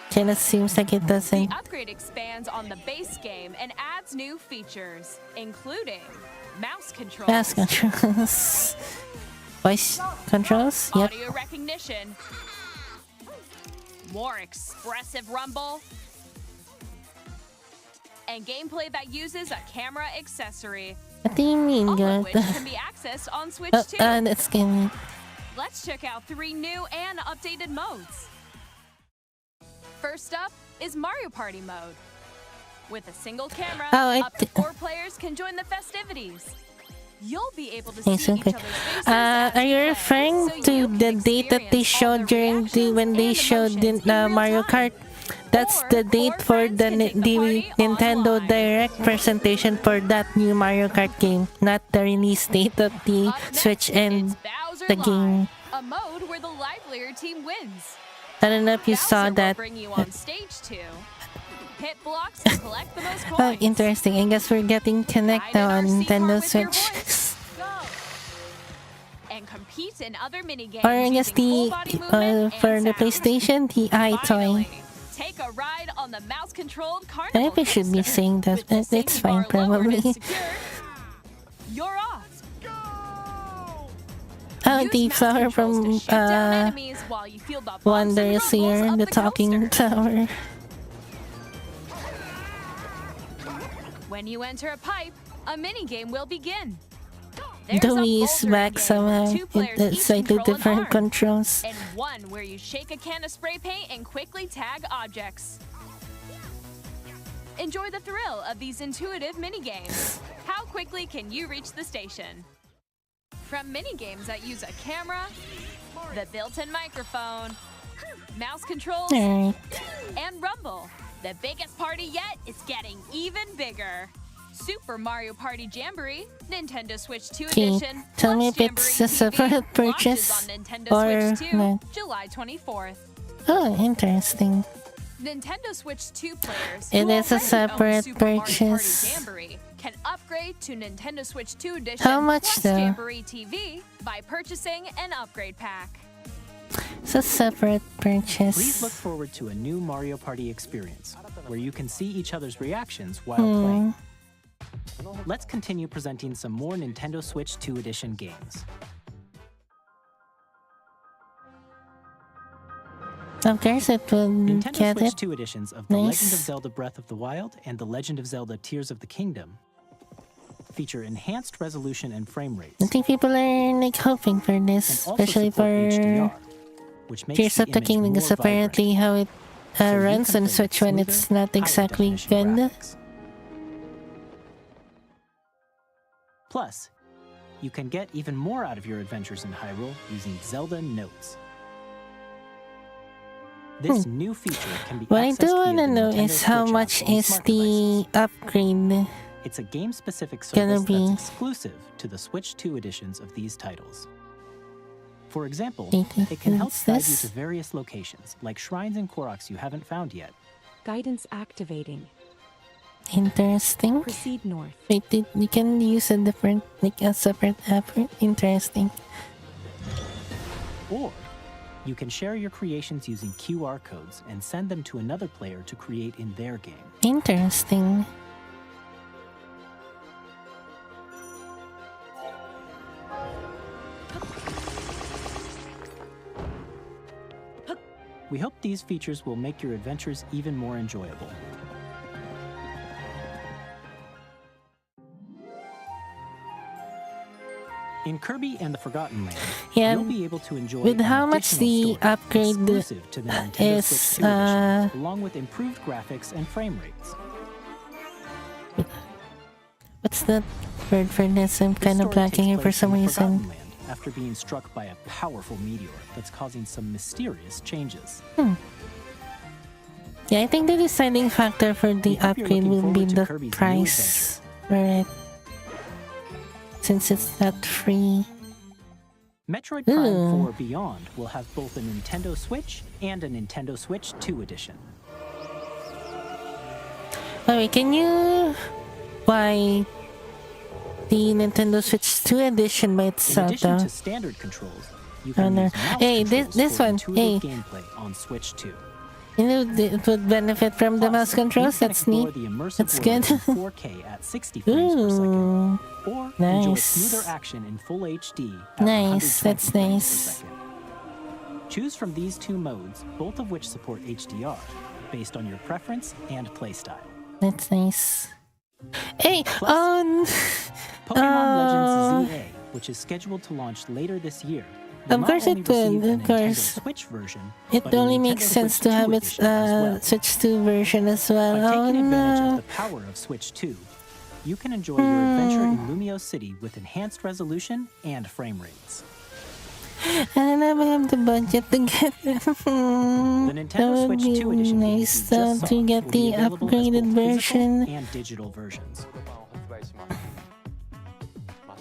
Speaker 1: Kinda seems like it
Speaker 8: The
Speaker 1: doesn't.
Speaker 8: upgrade expands on the base game and adds new features, including mouse controls,
Speaker 1: Mouse controls. Voice controls? Yep.
Speaker 8: audio recognition, more expressive rumble, and gameplay that uses a camera accessory.
Speaker 1: What do you mean,
Speaker 8: All of
Speaker 1: God?
Speaker 8: which can be accessed on Switch 2.
Speaker 1: That's gonna.
Speaker 8: Let's check out 3 new and updated modes. First up is Mario Party mode. With a single camera,
Speaker 1: Oh,
Speaker 8: up to 4 players can join the festivities. You'll be able to see
Speaker 1: Thanks,
Speaker 8: each
Speaker 1: okay.
Speaker 8: other's faces as
Speaker 1: Are you
Speaker 8: play,
Speaker 1: referring
Speaker 8: so
Speaker 1: to
Speaker 8: you
Speaker 1: the
Speaker 8: can
Speaker 1: date that they
Speaker 8: experience all
Speaker 1: showed
Speaker 8: the
Speaker 1: during
Speaker 8: reactions
Speaker 1: when they
Speaker 8: and
Speaker 1: showed
Speaker 8: emotions in real
Speaker 1: Mario
Speaker 8: time?
Speaker 1: Kart? That's
Speaker 8: Or
Speaker 1: the date
Speaker 8: 4
Speaker 1: for
Speaker 8: friends
Speaker 1: the
Speaker 8: can take the party
Speaker 1: Nintendo
Speaker 8: online.
Speaker 1: Direct presentation for that new Mario Kart game, not the release date of the
Speaker 8: Up next,
Speaker 1: Switch and
Speaker 8: it's Bowser
Speaker 1: the
Speaker 8: Live,
Speaker 1: game.
Speaker 8: a mode where the livelier team wins.
Speaker 1: I don't know if you
Speaker 8: Bowser
Speaker 1: saw
Speaker 8: will
Speaker 1: that.
Speaker 8: bring you on stage 2. Hit blocks to collect the most
Speaker 1: Oh,
Speaker 8: coins.
Speaker 1: interesting. I guess we're getting Connect
Speaker 8: Ride
Speaker 1: now
Speaker 8: in our
Speaker 1: on
Speaker 8: RC car
Speaker 1: Nintendo
Speaker 8: with your
Speaker 1: Switch.
Speaker 8: voice. And compete in other minigames
Speaker 1: Or I guess
Speaker 8: using
Speaker 1: the
Speaker 8: full-body movement
Speaker 1: for
Speaker 8: and
Speaker 1: the
Speaker 8: sound.
Speaker 1: PlayStation, the iToy.
Speaker 8: Finally, take a ride on the mouse-controlled
Speaker 1: I
Speaker 8: carnival
Speaker 1: think we should be
Speaker 8: coaster.
Speaker 1: saying that,
Speaker 8: With the
Speaker 1: but it's
Speaker 8: safety
Speaker 1: fine
Speaker 8: bar lowered and
Speaker 1: probably.
Speaker 8: secured, you're off.
Speaker 1: Oh,
Speaker 8: Use
Speaker 1: the
Speaker 8: mouse
Speaker 1: flower
Speaker 8: controls
Speaker 1: from
Speaker 8: to shoot down enemies while you feel the bumps and
Speaker 1: Wonders
Speaker 8: rumbles
Speaker 1: here,
Speaker 8: of
Speaker 1: the
Speaker 8: the
Speaker 1: talking
Speaker 8: coaster.
Speaker 1: tower.
Speaker 8: When you enter a pipe, a minigame will begin. There's
Speaker 1: The
Speaker 8: a
Speaker 1: Wii is
Speaker 8: bouldering
Speaker 1: back
Speaker 8: game
Speaker 1: somehow.
Speaker 8: with 2 players
Speaker 1: It's
Speaker 8: each
Speaker 1: slightly
Speaker 8: control an
Speaker 1: different
Speaker 8: arm,
Speaker 1: controls.
Speaker 8: and one where you shake a can of spray paint and quickly tag objects. Enjoy the thrill of these intuitive minigames. How quickly can you reach the station? From minigames that use a camera, the built-in microphone, mouse controls,
Speaker 1: Alright.
Speaker 8: and rumble. The biggest party yet is getting even bigger. Super Mario Party Jamboree, Nintendo Switch 2
Speaker 1: Okay,
Speaker 8: edition.
Speaker 1: tell me
Speaker 8: plus
Speaker 1: if it's
Speaker 8: Jamboree
Speaker 1: a separate
Speaker 8: TV
Speaker 1: purchase
Speaker 8: launches on Nintendo
Speaker 1: or
Speaker 8: Switch 2,
Speaker 1: not.
Speaker 8: July 24th.
Speaker 1: Oh, interesting.
Speaker 8: Nintendo Switch 2 players
Speaker 1: It
Speaker 8: who
Speaker 1: is a
Speaker 8: already own
Speaker 1: separate
Speaker 8: Super Mario Party
Speaker 1: purchase.
Speaker 8: Jamboree can upgrade to Nintendo Switch 2 edition
Speaker 1: How much
Speaker 8: plus
Speaker 1: though?
Speaker 8: Jamboree TV by purchasing an upgrade pack.
Speaker 1: It's a separate purchase.
Speaker 3: Please look forward to a new Mario Party experience, where you can see each other's reactions while playing. Let's continue presenting some more Nintendo Switch 2 Edition games.
Speaker 1: Of course it will
Speaker 3: Nintendo
Speaker 1: get
Speaker 3: Switch
Speaker 1: it.
Speaker 3: 2 editions of The
Speaker 1: Nice.
Speaker 3: Legend of Zelda Breath of the Wild and The Legend of Zelda Tears of the Kingdom feature enhanced resolution and frame rates,
Speaker 1: I think people are like hoping for
Speaker 3: and
Speaker 1: this,
Speaker 3: also
Speaker 1: especially
Speaker 3: support
Speaker 1: for
Speaker 3: HDR, which makes
Speaker 1: Tears of the
Speaker 3: image
Speaker 1: Kingdom, because
Speaker 3: more vibrant.
Speaker 1: apparently how it
Speaker 3: So you
Speaker 1: runs
Speaker 3: can
Speaker 1: on
Speaker 3: play
Speaker 1: Switch when
Speaker 3: smoother,
Speaker 1: it's not
Speaker 3: higher
Speaker 1: exactly
Speaker 3: definition
Speaker 1: good.
Speaker 3: graphics. Plus, you can get even more out of your adventures in Hyrule using Zelda Notes. This new feature can be
Speaker 1: What I
Speaker 3: accessed
Speaker 1: do
Speaker 3: via
Speaker 1: want to
Speaker 3: the
Speaker 1: know
Speaker 3: Nintendo
Speaker 1: is how
Speaker 3: Switch
Speaker 1: much
Speaker 3: app on
Speaker 1: is
Speaker 3: smart
Speaker 1: the
Speaker 3: devices.
Speaker 1: upgrade
Speaker 3: It's a game-specific
Speaker 1: gonna
Speaker 3: service
Speaker 1: be?
Speaker 3: that's exclusive to the Switch 2 editions of these titles. For example,
Speaker 1: Wait,
Speaker 3: it can help
Speaker 1: what's
Speaker 3: guide you
Speaker 1: this?
Speaker 3: to various locations, like shrines and Koroks you haven't found yet.
Speaker 9: Guidance activating.
Speaker 1: Interesting.
Speaker 9: Proceed north.
Speaker 1: Wait, you can use a different, like a separate app. Interesting.
Speaker 3: Or you can share your creations using QR codes and send them to another player to create in their game.
Speaker 1: Interesting.
Speaker 3: We hope these features will make your adventures even more enjoyable. In Kirby and the Forgotten Land,
Speaker 1: Yeah,
Speaker 3: you'll be able to enjoy
Speaker 1: with
Speaker 3: an
Speaker 1: how much
Speaker 3: additional
Speaker 1: the
Speaker 3: story
Speaker 1: upgrade
Speaker 3: exclusive to the Nintendo
Speaker 1: is,
Speaker 3: Switch 2 edition, along with improved graphics and frame rates.
Speaker 1: What's that word for this? I'm
Speaker 3: This
Speaker 1: kind of
Speaker 3: story
Speaker 1: blacking
Speaker 3: takes
Speaker 1: here for
Speaker 3: place
Speaker 1: some
Speaker 3: in the
Speaker 1: reason.
Speaker 3: Forgotten Land after being struck by a powerful meteor that's causing some mysterious changes.
Speaker 1: Yeah, I think the deciding factor for
Speaker 3: We
Speaker 1: the
Speaker 3: hope you're
Speaker 1: upgrade
Speaker 3: looking
Speaker 1: will be
Speaker 3: forward to
Speaker 1: the
Speaker 3: Kirby's new
Speaker 1: price for it. Since it's not free.
Speaker 3: Metroid Prime
Speaker 1: Ooh.
Speaker 3: 4 Beyond will have both a Nintendo Switch and a Nintendo Switch 2 edition.
Speaker 1: Oh, wait, can you buy the Nintendo Switch 2 edition by
Speaker 3: In
Speaker 1: itself
Speaker 3: addition
Speaker 1: though?
Speaker 3: to standard controls, you
Speaker 1: Oh,
Speaker 3: can
Speaker 1: no.
Speaker 3: use mouse
Speaker 1: Hey,
Speaker 3: controls
Speaker 1: this
Speaker 3: for
Speaker 1: one,
Speaker 3: intuitive
Speaker 1: hey.
Speaker 3: gameplay on Switch 2.
Speaker 1: You know, it would benefit from the
Speaker 3: Plus,
Speaker 1: mouse controls.
Speaker 3: you can
Speaker 1: That's
Speaker 3: explore
Speaker 1: neat.
Speaker 3: the immersive
Speaker 1: That's
Speaker 3: world
Speaker 1: good.
Speaker 3: in 4K at 60 frames per second,
Speaker 1: Ooh,
Speaker 3: or enjoy
Speaker 1: nice.
Speaker 3: smoother action in Full HD at
Speaker 1: Nice,
Speaker 3: 120
Speaker 1: that's
Speaker 3: frames
Speaker 1: nice.
Speaker 3: per second. Choose from these two modes, both of which support HDR, based on your preference and playstyle.
Speaker 1: That's nice. Hey,
Speaker 3: Pokemon Legends ZA, which is scheduled to launch later this year, will
Speaker 1: Of
Speaker 3: not
Speaker 1: course
Speaker 3: only
Speaker 1: it will,
Speaker 3: receive a
Speaker 1: of
Speaker 3: Nintendo
Speaker 1: course.
Speaker 3: Switch version,
Speaker 1: It
Speaker 3: but a
Speaker 1: only
Speaker 3: Nintendo
Speaker 1: makes sense
Speaker 3: Switch
Speaker 1: to
Speaker 3: 2
Speaker 1: have its
Speaker 3: edition as well.
Speaker 1: Switch 2 version as well.
Speaker 3: By
Speaker 1: Oh
Speaker 3: taking advantage
Speaker 1: no.
Speaker 3: of the power of Switch 2, you can enjoy your adventure in Lumio City with enhanced resolution and frame rates.
Speaker 1: I don't know if I have the budget to get it.
Speaker 3: The
Speaker 1: That
Speaker 3: Nintendo
Speaker 1: would
Speaker 3: Switch
Speaker 1: be
Speaker 3: 2 edition games
Speaker 1: nice
Speaker 3: you just
Speaker 1: to
Speaker 3: saw
Speaker 1: get
Speaker 3: will be
Speaker 1: the
Speaker 3: available as
Speaker 1: upgraded
Speaker 3: both physical
Speaker 1: version.
Speaker 3: and digital versions.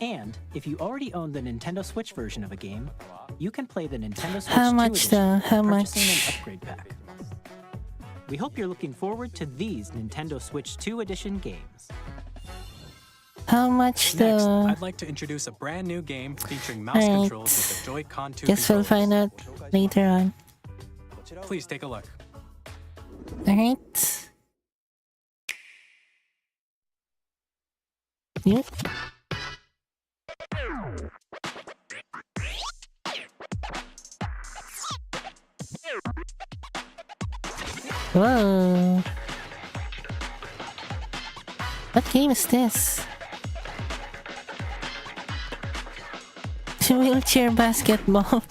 Speaker 3: And if you already own the Nintendo Switch version of a game, you can play the Nintendo Switch
Speaker 1: How
Speaker 3: 2
Speaker 1: much
Speaker 3: edition
Speaker 1: though? How
Speaker 3: by purchasing
Speaker 1: much?
Speaker 3: an upgrade pack. We hope you're looking forward to these Nintendo Switch 2 edition games.
Speaker 1: How much
Speaker 2: Next,
Speaker 1: though?
Speaker 2: I'd like to introduce a brand new game featuring mouse
Speaker 1: Alright.
Speaker 2: controls with the Joy-Con 2
Speaker 1: Guess we'll find
Speaker 2: controllers.
Speaker 1: out later on.
Speaker 2: Please take a look.
Speaker 1: Alright. Yep. Whoa. What game is this? Wheelchair basketball.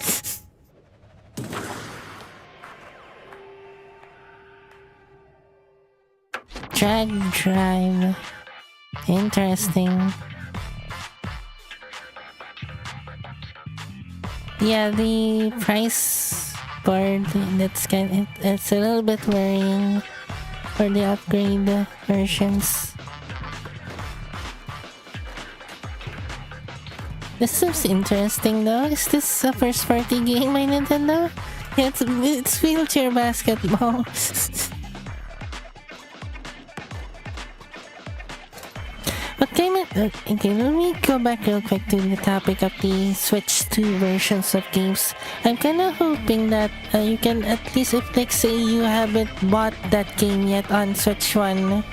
Speaker 1: Drag drive. Interesting. Yeah, the price board. It's a little bit worrying for the upgrade versions. This seems interesting though. Is this a first party game by Nintendo? Yeah, it's wheelchair basketball. What kind of... okay, let me go back real quick to the topic of the Switch 2 versions of games. I'm kinda hoping that you can at least, if like say you haven't bought that game yet on Switch 1,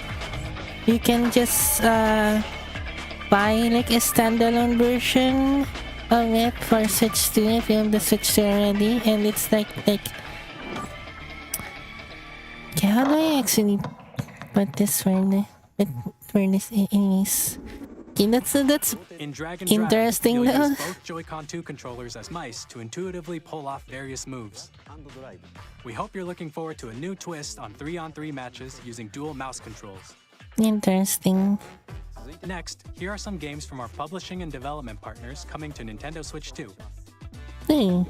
Speaker 1: you can just buy like a standalone version of it for Switch 2 if you have the Switch 2 already, and it's like okay, how do I actually put this where this is? Okay, that's
Speaker 2: In Drag and
Speaker 1: interesting
Speaker 2: Drag, you'll
Speaker 1: though.
Speaker 2: use both Joy-Con 2 controllers as mice to intuitively pull off various moves. We hope you're looking forward to a new twist on 3-on-3 matches using dual mouse controls.
Speaker 1: Interesting.
Speaker 2: Next, here are some games from our publishing and development partners coming to Nintendo Switch 2.
Speaker 1: Hey.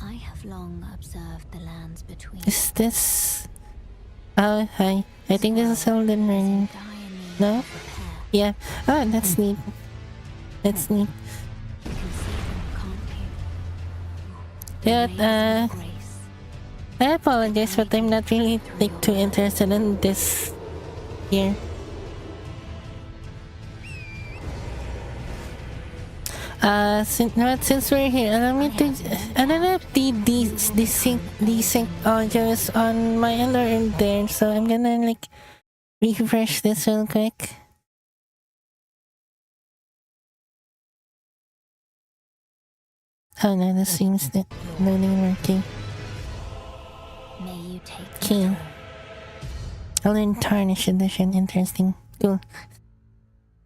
Speaker 10: I have long observed the lands between.
Speaker 1: Is this... oh, hi. I think this is Elden Ring. No? Yeah. Oh, that's neat. That's neat. Yeah, I apologize, but I'm not really like too interested in this here. Since we're here, allow me to... I don't know if the desync audio is on my end or in there, so I'm gonna like refresh this real quick. Oh no, this seems that loading working. Okay. Elden Tarnish Edition, interesting. Cool.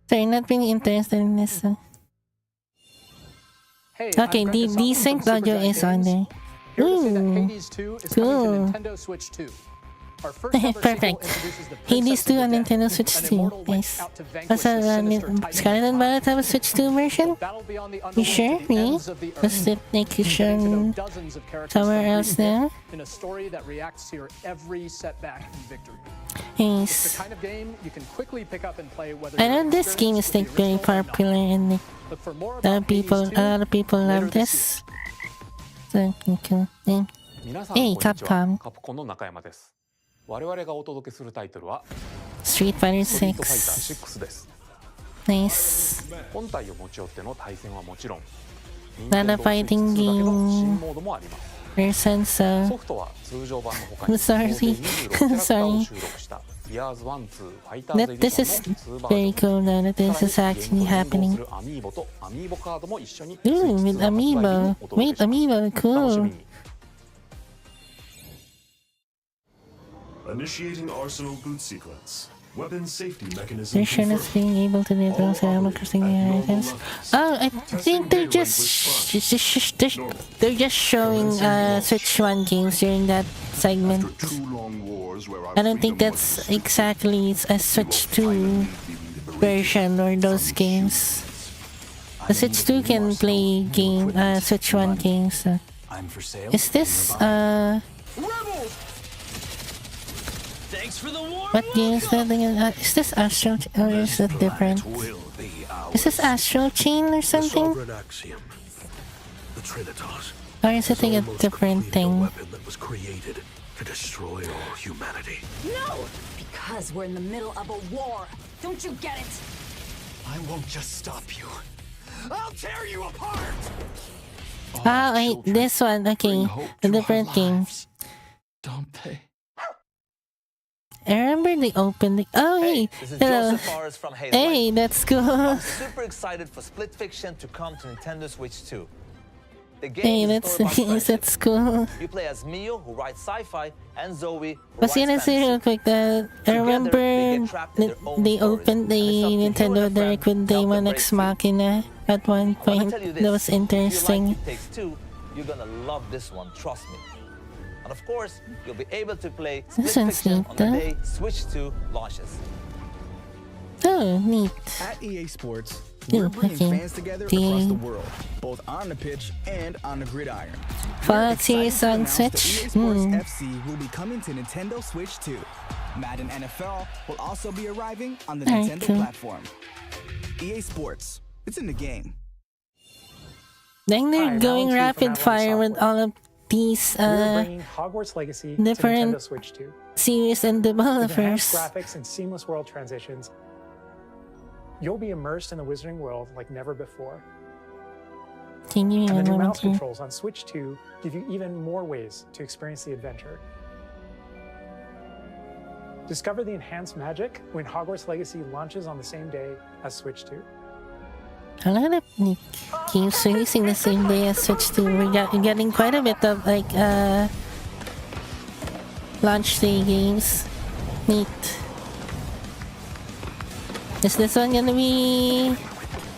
Speaker 1: Sorry, not really interested in this. Okay, the desync audio is on there. Ooh, cool. Perfect. Hades 2 on Nintendo Switch 2. Nice. Also, Scarlet and Violet have a Switch 2 version? You sure? Really? Was it like shown somewhere else now?
Speaker 11: In a story that reacts to your every setback and victory.
Speaker 1: Nice.
Speaker 11: The kind of game you can quickly pick up and play whether
Speaker 1: I know this game is like very popular and like a lot of people love this. So cool. Hey, Capcom. Street Fighter 6. Nice. Not a fighting game. Person, so I'm sorry. Sorry. That this is very cool though, that this is actually happening. Ooh, with Amiibo. Wait, Amiibo, cool.
Speaker 12: Initiating arsenal boot sequence. Weapon safety mechanism.
Speaker 1: They're sure not being able to do those crossing the items. Oh, I think they're just showing Switch 1 games during that segment. I don't think that's exactly a Switch 2 version or those games. The Switch 2 can play Switch 1 games. Is this what game is that thing? Is this Astral or is it different? Is this Astral Chain or something? Or is it like a different thing?
Speaker 12: To destroy all humanity.
Speaker 10: No! Because we're in the middle of a war. Don't you get it?
Speaker 12: I won't just stop you. I'll tear you apart!
Speaker 1: Ah, wait, this one. Okay, a different game.
Speaker 12: Don't they?
Speaker 1: I remember they opened the... oh, hey! Hello. Hey, that's cool.
Speaker 13: I'm super excited for Split Fiction to come to Nintendo Switch 2. The game
Speaker 1: Hey,
Speaker 13: is
Speaker 1: that's
Speaker 13: a story about
Speaker 1: nice,
Speaker 13: friendship.
Speaker 1: that's cool.
Speaker 13: You play as Mio, who writes sci-fi, and Zoe, who
Speaker 1: Was
Speaker 13: writes
Speaker 1: gonna say real quick that I remember they opened the Nintendo Direct with Daemon X Machina at one point. That was interesting.
Speaker 13: If you like It Takes Two, you're gonna love this one, trust me. And of course, you'll be able to play Split
Speaker 1: This one's
Speaker 13: Fiction
Speaker 1: neat,
Speaker 13: on the
Speaker 1: though.
Speaker 13: day Switch 2 launches.
Speaker 1: Oh, neat.
Speaker 5: At EA Sports,
Speaker 14: We're bringing
Speaker 1: okay.
Speaker 14: fans together across the world, both on the pitch and on the gridiron.
Speaker 1: Fallout series on Switch.
Speaker 14: EA Sports FC will be coming to Nintendo Switch 2. Madden NFL will also be arriving on the Nintendo platform. EA Sports, it's in the game.
Speaker 1: Then they're going rapid fire with all of these
Speaker 11: We're bringing Hogwarts Legacy
Speaker 1: different
Speaker 11: to Nintendo Switch 2.
Speaker 1: series and
Speaker 11: With enhanced
Speaker 1: developers.
Speaker 11: graphics and seamless world transitions, you'll be immersed in the Wizarding world like never before.
Speaker 1: Can you
Speaker 11: And the new
Speaker 1: remember
Speaker 11: mouse
Speaker 1: to?
Speaker 11: controls on Switch 2 give you even more ways to experience the adventure. Discover the enhanced magic when Hogwarts Legacy launches on the same day as Switch 2.
Speaker 1: A lot of games releasing the same day as Switch 2. We're getting quite a bit of like launch day games. Neat. Is this one gonna be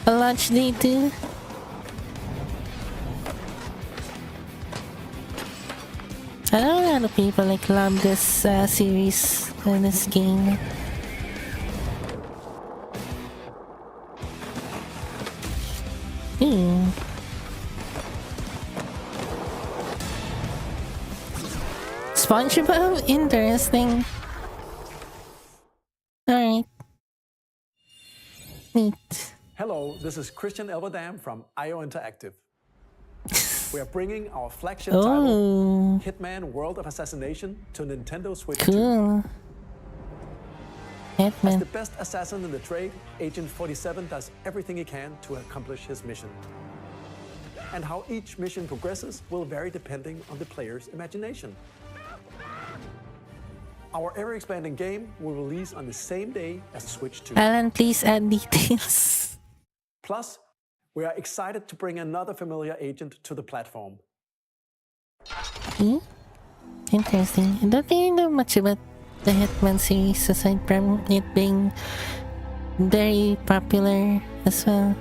Speaker 1: a launch day too? I know a lot of people like love this series and this game. SpongeBob? Interesting. Alright. Neat.
Speaker 15: Hello, this is Christian Elverdam from IO Interactive. We are bringing our flagship
Speaker 1: Oh.
Speaker 15: title, Hitman World of Assassination, to Nintendo Switch 2.
Speaker 1: Cool.
Speaker 15: As
Speaker 1: Hitman.
Speaker 15: the best assassin in the trade, Agent 47 does everything he can to accomplish his mission. And how each mission progresses will vary depending on the player's imagination. Our ever-expanding game will release on the same day as Switch 2.
Speaker 1: Alan, please add details.
Speaker 15: Plus, we are excited to bring another familiar agent to the platform.
Speaker 1: Interesting. I don't really know much about the Hitman series aside from it being very popular as well.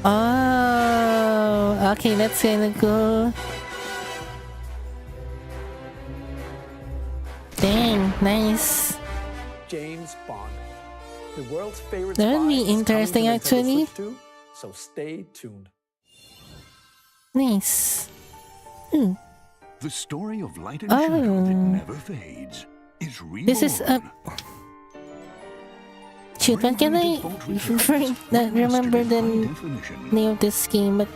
Speaker 1: Oh, okay, that's kinda cool. Dang, nice.
Speaker 15: James Bond, the world's favorite
Speaker 1: That would
Speaker 15: spy,
Speaker 1: be
Speaker 15: is coming
Speaker 1: interesting,
Speaker 15: to Nintendo
Speaker 1: actually.
Speaker 15: Switch 2, so stay tuned.
Speaker 1: Nice.
Speaker 16: The story of light and shadow that never fades is reborn.
Speaker 1: This is a. Shoot, when can I remember the name of this game? But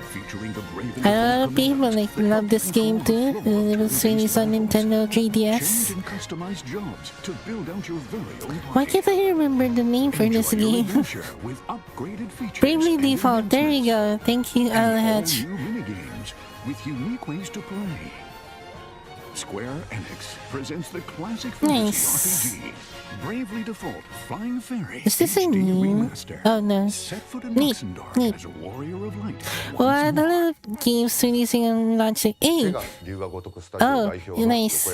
Speaker 16: Featuring the brave
Speaker 1: a lot of people like love this game too. It was released on Nintendo 3DS.
Speaker 16: and customized jobs to build out your very own
Speaker 1: Why can't I remember the name for this game?
Speaker 16: with upgraded features.
Speaker 1: Bravely Default. There you go. Thank you, Alhaj.
Speaker 16: New minigames with unique ways to play. Square Enix presents the classic
Speaker 1: Nice.
Speaker 16: fantasy RPG, Bravely Default Flying Fairy.
Speaker 1: Is this a
Speaker 16: HD
Speaker 1: new?
Speaker 16: remaster.
Speaker 1: Oh no.
Speaker 16: Set foot in
Speaker 1: Neat.
Speaker 16: Luxembourg
Speaker 1: Neat.
Speaker 16: as a warrior of light.
Speaker 1: What a lot of games releasing on launch day. Hey. Oh, nice.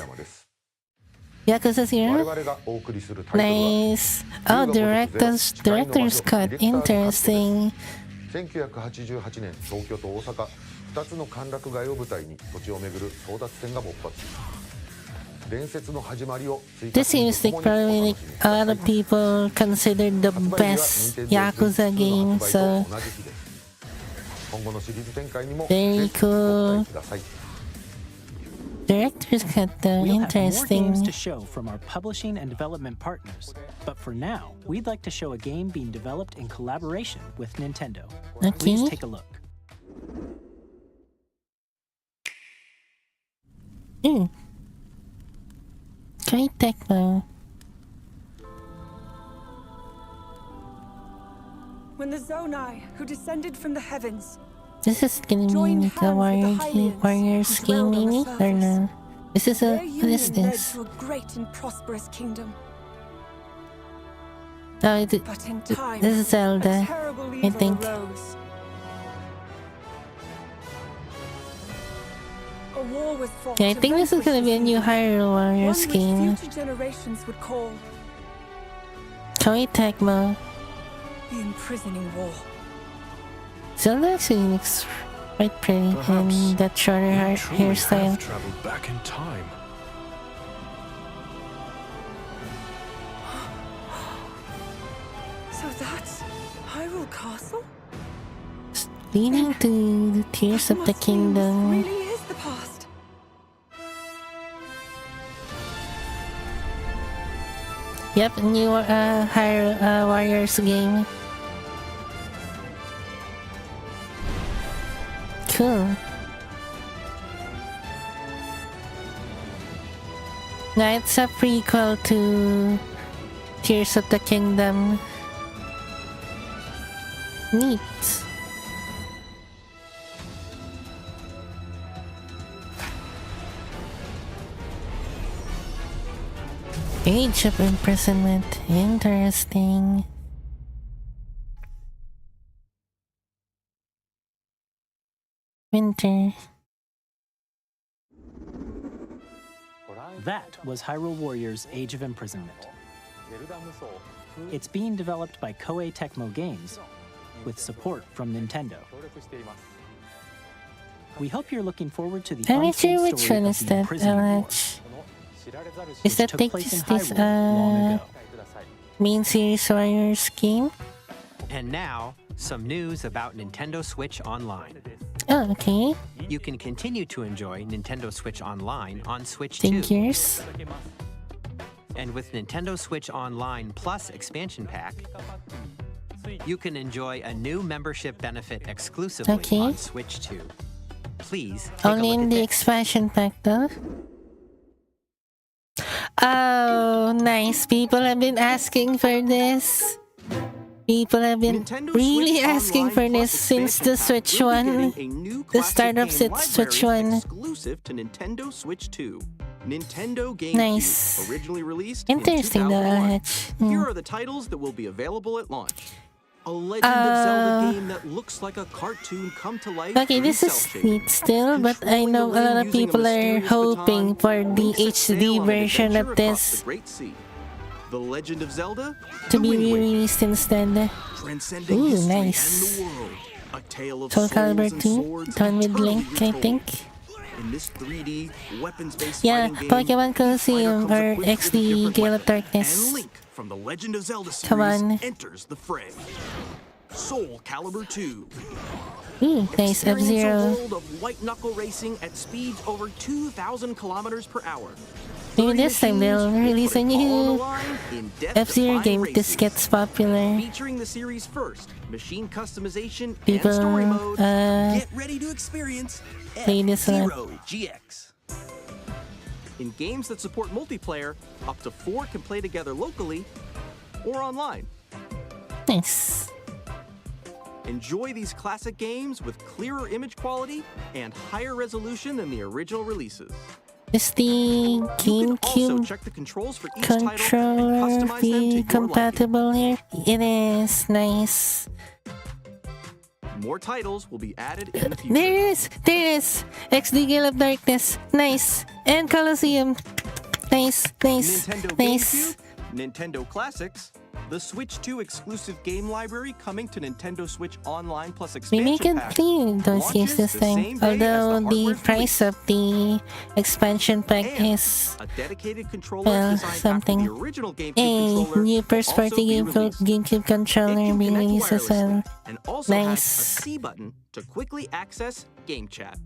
Speaker 1: Yakuza 0? Nice. Oh, director's cut. Interesting.
Speaker 17: 1988年東京と大阪2つの歓楽街を舞台に土地を巡る争奪戦が勃発伝説の始まりを
Speaker 1: This seems like probably like a lot of people consider the best Yakuza game, so
Speaker 17: 今後のシリーズ展開にも
Speaker 1: very
Speaker 17: ぜひご期
Speaker 1: cool.
Speaker 17: 待ください
Speaker 1: Director's cut though,
Speaker 3: We'll have more games
Speaker 1: interesting.
Speaker 3: to show from our publishing and development partners. But for now, we'd like to show a game being developed in collaboration with Nintendo. Please
Speaker 1: Okay.
Speaker 3: take a look.
Speaker 1: Great Tecmo.
Speaker 18: When the Zonai, who descended from the heavens,
Speaker 1: This is gonna be like a Warriors game maybe? Or no? This is a,
Speaker 18: their
Speaker 1: what is
Speaker 18: union led
Speaker 1: this?
Speaker 18: to a great and prosperous kingdom.
Speaker 1: Oh,
Speaker 18: But in time,
Speaker 1: this is Zelda,
Speaker 18: a terrible
Speaker 1: I
Speaker 18: evil
Speaker 1: think.
Speaker 18: arose. A war was fought
Speaker 1: Yeah, I
Speaker 18: to
Speaker 1: think this is
Speaker 18: vanquish
Speaker 1: gonna be a
Speaker 18: this
Speaker 1: new
Speaker 18: evil,
Speaker 1: Hyrule
Speaker 18: one
Speaker 1: Warriors
Speaker 18: which
Speaker 1: game.
Speaker 18: future generations would call
Speaker 1: Koei Tecmo.
Speaker 18: the imprisoning war.
Speaker 1: Zelda actually looks quite pretty in that shorter hairstyle.
Speaker 12: Traveled back in time.
Speaker 18: royal castle?
Speaker 1: Leading to the Tears of the Kingdom.
Speaker 18: Really is the past.
Speaker 1: Yep, new Hyrule Warriors game. Cool. Now it's a prequel to Tears of the Kingdom. Neat. Age of Imprisonment. Interesting. Winter.
Speaker 3: That was Hyrule Warriors Age of Imprisonment. It's being developed by Koei Tecmo Games with support from Nintendo. We hope you're looking forward to the
Speaker 1: I'm not
Speaker 3: untold
Speaker 1: sure which
Speaker 3: story
Speaker 1: one
Speaker 3: of
Speaker 1: is
Speaker 3: the
Speaker 1: that,
Speaker 3: imprisonment war,
Speaker 1: Is that
Speaker 3: took
Speaker 1: like
Speaker 3: place in
Speaker 1: this
Speaker 3: Hyrule long ago.
Speaker 1: main series Warriors game?
Speaker 4: And now, some news about Nintendo Switch Online.
Speaker 1: Oh, okay.
Speaker 4: You can continue to enjoy Nintendo Switch Online on Switch 2.
Speaker 1: Figures.
Speaker 4: And with Nintendo Switch Online Plus expansion pack, you can enjoy a new membership benefit exclusively
Speaker 1: Okay.
Speaker 4: on Switch 2. Please take
Speaker 1: Only
Speaker 4: a look
Speaker 1: in
Speaker 4: at
Speaker 1: the
Speaker 4: this.
Speaker 1: expansion pack though. Oh, nice. People have been asking for this. People have been really asking for this since the Switch one. The startup Switch one.
Speaker 5: Exclusive to Nintendo Switch 2. Nintendo GameCube,
Speaker 1: Nice.
Speaker 5: originally released
Speaker 1: Interesting
Speaker 5: in
Speaker 1: though,
Speaker 5: 2001.
Speaker 1: Alec.
Speaker 5: Here are the titles that will be available at launch. A Legend of Zelda game that looks like a cartoon come to life.
Speaker 1: Okay, this is neat still, but I know a lot of people are hoping for the HD version of this
Speaker 5: The Legend of Zelda
Speaker 1: to be re-released instead.
Speaker 5: Transcending
Speaker 1: Ooh,
Speaker 5: history
Speaker 1: nice.
Speaker 5: and the world. A tale of
Speaker 1: Soul Calibur
Speaker 5: souls and
Speaker 1: 2,
Speaker 5: swords
Speaker 1: done with
Speaker 5: eternally
Speaker 1: Link, I
Speaker 5: retold.
Speaker 1: think.
Speaker 5: In this 3D weapons-based
Speaker 1: Yeah,
Speaker 5: fighting game,
Speaker 1: Pokemon Colosseum
Speaker 5: fighter
Speaker 1: or
Speaker 5: comes equipped with a
Speaker 1: XD
Speaker 5: different
Speaker 1: Gale of
Speaker 5: weapon,
Speaker 1: Darkness.
Speaker 5: and Link from the Legend of Zelda series
Speaker 1: Come on.
Speaker 5: enters the fray. Soul Calibur 2.
Speaker 1: Ooh, nice.
Speaker 5: Experience a
Speaker 1: F-Zero.
Speaker 5: world of white-knuckle racing at speeds over 2,000 kilometers per hour.
Speaker 1: Maybe this time they'll release a new
Speaker 5: In-depth
Speaker 1: F-Zero
Speaker 5: defying
Speaker 1: game if this
Speaker 5: races.
Speaker 1: gets popular.
Speaker 5: Featuring the series' first machine customization
Speaker 1: People,
Speaker 5: and story mode. Get ready to experience
Speaker 1: play this one.
Speaker 5: VRoid GX. In games that support multiplayer, up to 4 can play together locally or online.
Speaker 1: Nice.
Speaker 5: Enjoy these classic games with clearer image quality and higher resolution than the original releases.
Speaker 1: Is the
Speaker 5: Also,
Speaker 1: GameCube
Speaker 5: check the controls for each title and
Speaker 1: controller
Speaker 5: customize them to
Speaker 1: be
Speaker 5: your
Speaker 1: compatible here? It is. Nice.
Speaker 5: liking. More titles will be added in the future.
Speaker 1: There it is! There it is! XD Gale of Darkness. Nice. And Colosseum. Nice. Nice.
Speaker 5: Nintendo
Speaker 1: Nice.
Speaker 5: GameCube, Nintendo Classics, the Switch 2 exclusive game library coming to Nintendo Switch Online Plus
Speaker 1: We
Speaker 5: expansion
Speaker 1: make it
Speaker 5: pack.
Speaker 1: clean those games
Speaker 5: launches
Speaker 1: this
Speaker 5: the
Speaker 1: time.
Speaker 5: same day as
Speaker 1: Although the
Speaker 5: hardware's
Speaker 1: price of the expansion pack is
Speaker 5: A dedicated controller
Speaker 1: well
Speaker 5: designed
Speaker 1: something.
Speaker 5: after the original GameCube
Speaker 1: A
Speaker 5: controller
Speaker 1: new
Speaker 5: will
Speaker 1: first
Speaker 5: also
Speaker 1: party
Speaker 5: be
Speaker 1: game
Speaker 5: released.
Speaker 1: GameCube controller being
Speaker 5: Connect
Speaker 1: released as well.
Speaker 5: wirelessly and also has a
Speaker 1: Nice.
Speaker 5: C button to quickly access Game Chat.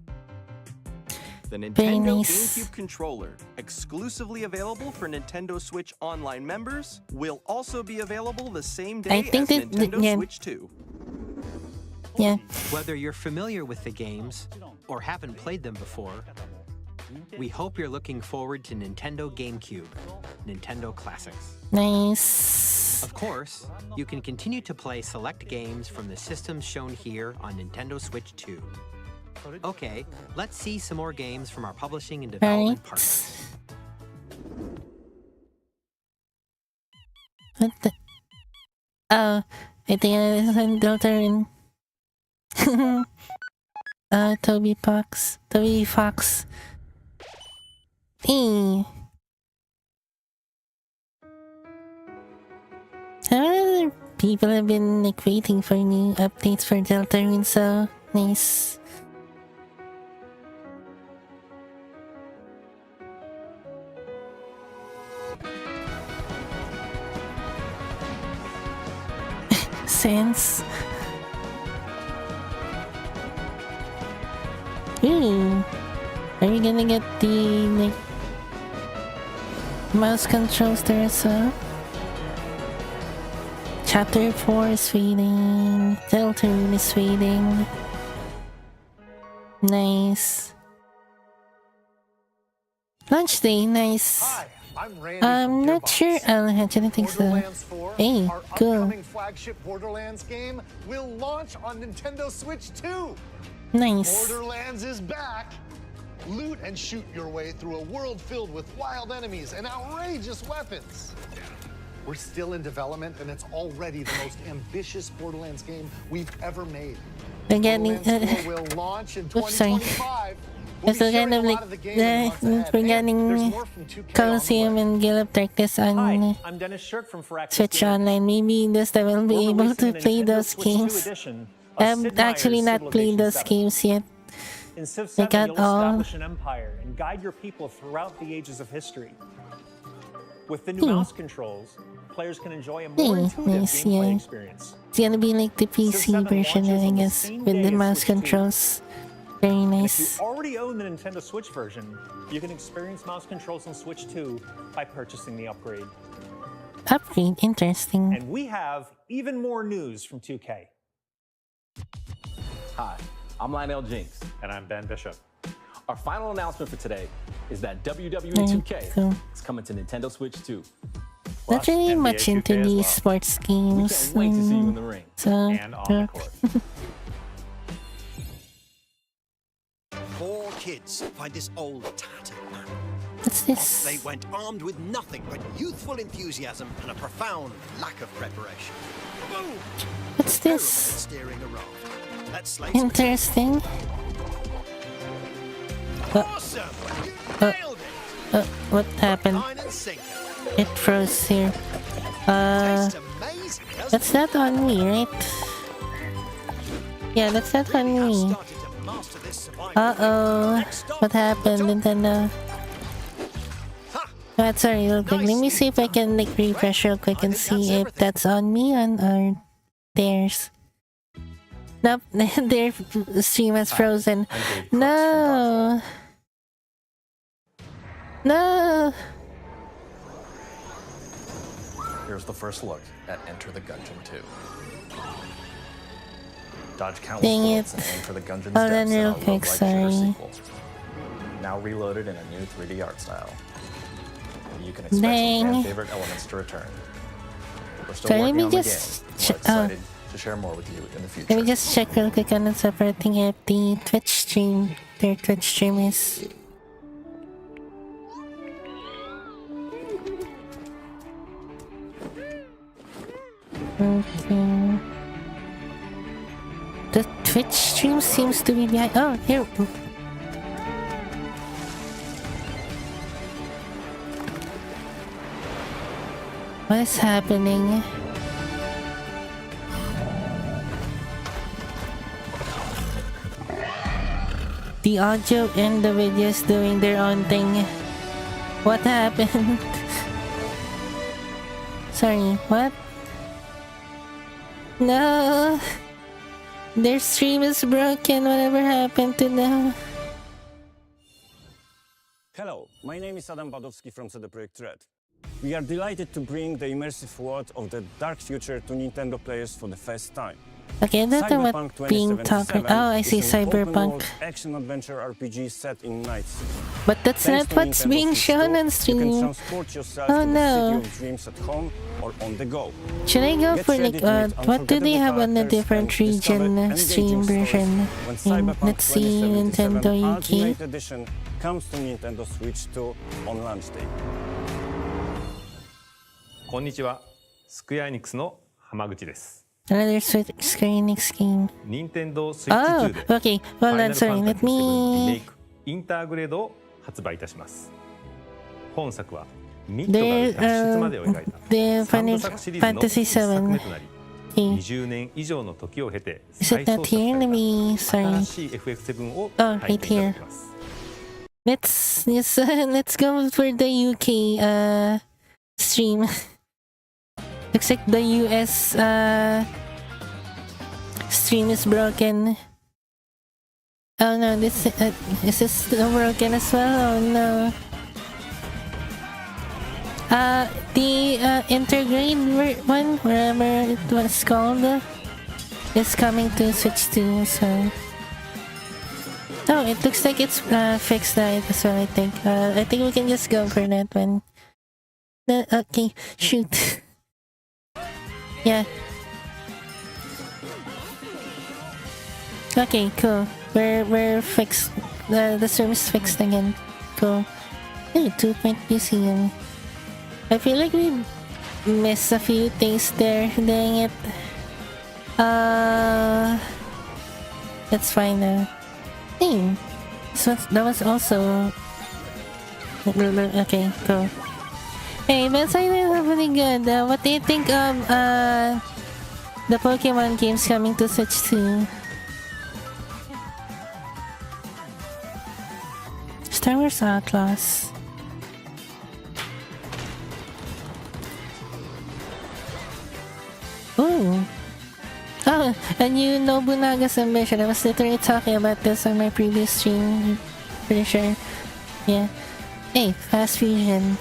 Speaker 5: The
Speaker 1: Very
Speaker 5: Nintendo
Speaker 1: nice.
Speaker 5: GameCube controller, exclusively available for Nintendo Switch Online members, will also be available the same day
Speaker 1: I think
Speaker 5: as
Speaker 1: that
Speaker 5: Nintendo
Speaker 1: yeah.
Speaker 5: Switch 2.
Speaker 1: Yeah.
Speaker 4: Whether you're familiar with the games or haven't played them before, we hope you're looking forward to Nintendo GameCube, Nintendo Classics.
Speaker 1: Nice.
Speaker 4: Of course, you can continue to play select games from the systems shown here on Nintendo Switch 2. Okay, let's see some more games from our publishing and development partners.
Speaker 1: What the? Oh, I think it's a turn. Toby Fox. Toby Fox. Hey. Other people have been like waiting for new updates for Deltarune, so nice. Sense. Ooh. Are we gonna get the like mouse controls there as well? Chapter 4 is waiting. Deltarune is waiting. Nice. Launch day, nice.
Speaker 19: Hi, I'm Randy
Speaker 1: I'm
Speaker 19: from
Speaker 1: not
Speaker 19: Gearbox.
Speaker 1: sure I didn't think so.
Speaker 19: Borderlands 4,
Speaker 1: Hey,
Speaker 19: our
Speaker 1: cool.
Speaker 19: upcoming flagship Borderlands game, will launch on Nintendo Switch 2.
Speaker 1: Nice.
Speaker 19: Borderlands is back. Loot and shoot your way through a world filled with wild enemies and outrageous weapons. We're still in development, and it's already the most ambitious Borderlands game we've ever made.
Speaker 1: They're getting
Speaker 19: Borderlands 4 will launch in
Speaker 1: oops, sorry.
Speaker 19: 2025.
Speaker 1: It's kind of like we're getting Colosseum and Guild of Darkness on
Speaker 20: I'm Dennis Shirk from Firaxis
Speaker 1: Switch
Speaker 20: Games.
Speaker 1: Online. Maybe this time we'll be able to
Speaker 20: releasing
Speaker 1: play
Speaker 20: the Nintendo
Speaker 1: those
Speaker 20: Switch 2
Speaker 1: games.
Speaker 20: edition of
Speaker 1: I've
Speaker 20: Sid
Speaker 1: actually
Speaker 20: Meier's
Speaker 1: not played those
Speaker 20: Civilization
Speaker 1: games yet.
Speaker 20: In Civ
Speaker 1: They
Speaker 20: 7,
Speaker 1: got
Speaker 20: you'll
Speaker 1: all.
Speaker 20: establish an empire and guide your people throughout the ages of history. With the new mouse controls, players can enjoy a more intuitive
Speaker 1: Nice,
Speaker 20: gameplay
Speaker 1: yeah.
Speaker 20: experience.
Speaker 1: It's gonna be like the PC version, I guess, with the mouse controls. Very
Speaker 20: And if
Speaker 1: nice.
Speaker 20: you already own the Nintendo Switch version, you can experience mouse controls on Switch 2 by purchasing the upgrade.
Speaker 1: Upgrade, interesting.
Speaker 20: And we have even more news from 2K.
Speaker 21: Hi, I'm Lionel Jinks.
Speaker 22: And I'm Ben Bishop.
Speaker 21: Our final announcement for today is that WWE
Speaker 1: Alright,
Speaker 21: 2K
Speaker 1: cool.
Speaker 21: is coming to Nintendo Switch 2.
Speaker 1: Not really
Speaker 21: NBA
Speaker 1: much into
Speaker 21: 2K as
Speaker 1: these
Speaker 21: well.
Speaker 1: sports games.
Speaker 21: We can't wait to see you in the ring
Speaker 1: So,
Speaker 21: and on the court.
Speaker 23: 4 kids find this old tattered map.
Speaker 1: What's this?
Speaker 23: They went armed with nothing but youthful enthusiasm and a profound lack of preparation. Boom!
Speaker 1: What's this?
Speaker 23: Steering a raft. Let's slay
Speaker 1: Interesting.
Speaker 23: Awesome! You nailed it!
Speaker 1: What happened?
Speaker 23: Line and sinker.
Speaker 1: It froze here.
Speaker 23: Tastes amazing, doesn't
Speaker 1: That's not on me, right? Yeah, that's not on me. Uh-oh. What happened, Nintendo? That's sorry, real quick. Let me see if I can like refresh real quick and see if that's on me or theirs. Nope, their stream has frozen. No! No!
Speaker 24: Here's the first look at Enter the Gungeon 2. Dodge countless
Speaker 1: Dang
Speaker 24: bullets
Speaker 1: it.
Speaker 24: and aim for the Gungeon's
Speaker 1: Hold on
Speaker 24: depths in
Speaker 1: real
Speaker 24: a
Speaker 1: quick,
Speaker 24: roguelike shooter
Speaker 1: sorry.
Speaker 24: sequel. Now reloaded in a new 3D art style. You can expect some
Speaker 1: Dang.
Speaker 24: fan favorite elements to return. We're still
Speaker 1: So let
Speaker 24: working
Speaker 1: me
Speaker 24: on the game.
Speaker 1: just
Speaker 24: We're excited to share more with you in the future.
Speaker 1: let me just check real quick on the separate thing if the Twitch stream, their Twitch stream is. Okay. The Twitch stream seems to be behind. Oh, here. What is happening? The audio and the videos doing their own thing. What happened? Sorry, what? No! Their stream is broken, whatever happened to them?
Speaker 25: Hello, my name is Adam Badowski from CD Projekt Red. We are delighted to bring the immersive world of the dark future to Nintendo players for the first time.
Speaker 1: Okay, that's not what being talked. Oh, I see,
Speaker 25: is an
Speaker 1: Cyberpunk.
Speaker 25: open-world action-adventure RPG set in Night City.
Speaker 1: But that's
Speaker 25: Thanks
Speaker 1: not
Speaker 25: to
Speaker 1: what's
Speaker 25: Nintendo
Speaker 1: being
Speaker 25: Switch
Speaker 1: shown
Speaker 25: 2,
Speaker 1: on
Speaker 25: You
Speaker 1: stream.
Speaker 25: can transport yourself
Speaker 1: Oh
Speaker 25: to the
Speaker 1: no.
Speaker 25: city of dreams at home or on the go.
Speaker 1: Should I go
Speaker 25: Get
Speaker 1: for
Speaker 25: ready
Speaker 1: like
Speaker 25: to meet
Speaker 1: what do they
Speaker 25: unforgettable
Speaker 1: have on the
Speaker 25: characters
Speaker 1: different
Speaker 25: and discover
Speaker 1: region
Speaker 25: engaging
Speaker 1: stream
Speaker 25: stories
Speaker 1: version?
Speaker 25: when
Speaker 1: In,
Speaker 25: Cyberpunk
Speaker 1: let's see
Speaker 25: 2077
Speaker 1: Nintendo UK.
Speaker 25: Ultimate Edition comes to Nintendo Switch 2 on launch day.
Speaker 22: こんにちは。スクエアエニックスの浜口です。
Speaker 1: Another Square Enix game.
Speaker 22: 任天堂スイッチ
Speaker 1: Oh,
Speaker 22: 2で
Speaker 1: okay. Hold on, sorry. Let
Speaker 22: リメ
Speaker 1: me.
Speaker 22: イクインターグレードを発売いたします。本作はミッドが脱出までを描いた
Speaker 1: The
Speaker 22: 3
Speaker 1: Final
Speaker 22: 部作シリーズの
Speaker 1: Fantasy
Speaker 22: 1作
Speaker 1: VII.
Speaker 22: 目となり、
Speaker 1: Okay.
Speaker 22: 20年以上の時を経て
Speaker 1: Is it
Speaker 22: 再
Speaker 1: not
Speaker 22: 創作
Speaker 1: here?
Speaker 22: さ
Speaker 1: Let
Speaker 22: れ
Speaker 1: me.
Speaker 22: た
Speaker 1: Sorry.
Speaker 22: 新しい FF7 を
Speaker 1: Oh,
Speaker 22: 体
Speaker 1: right
Speaker 22: 験いた
Speaker 1: here.
Speaker 22: だきます。
Speaker 1: Let's go for the UK stream. Looks like the US stream is broken. Oh no, this is this broken as well? Oh no. The intergrade one, wherever it was called, is coming to Switch 2, so... Oh, it looks like it's fixed right as well, I think. I think we can just go for that one. Okay, shoot. Yeah. Okay, cool. We're fixed. The service fixed again. Cool. Hey, 2-point museum. I feel like we missed a few things there. Dang it. That's fine now. Hey, that was also... Okay, cool. Hey, but I did really good. What do you think of the Pokemon games coming to Switch 2? Star Wars Outlaws. Ooh. Oh, a new Nobunaga's Ambition. I was literally talking about this on my previous stream. Pretty sure. Yeah. Hey, Fast Fusion.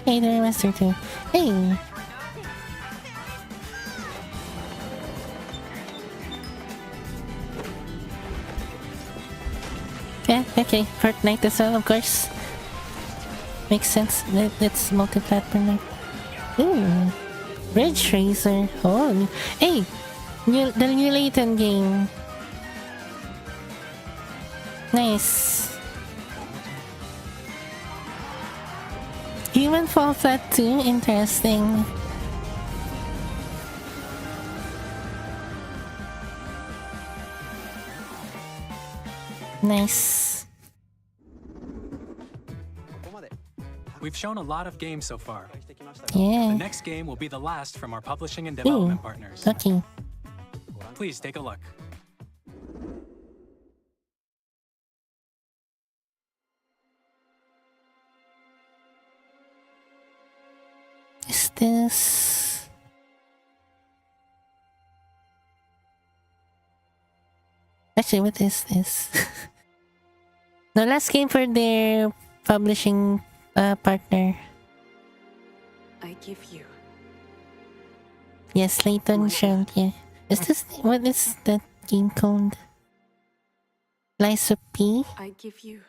Speaker 1: Hey there, Master 2. Hey! Yeah, okay. Fortnite as well, of course. Makes sense. It's multi-platform. Ooh. Ridge Racer. Oh. Hey! The new Layton game. Nice. Human Fall Flat 2? Interesting. Nice.
Speaker 3: We've shown a lot of games so far.
Speaker 1: Yeah.
Speaker 3: The next game will be the last from our publishing and development partners.
Speaker 1: Okay.
Speaker 3: Please take a look.
Speaker 1: Is this... Actually, what is this? The last game for their publishing partner.
Speaker 10: I give you.
Speaker 1: Yes, Layton Shank, yeah. Is this... What is that game called? Liza P?
Speaker 10: I give you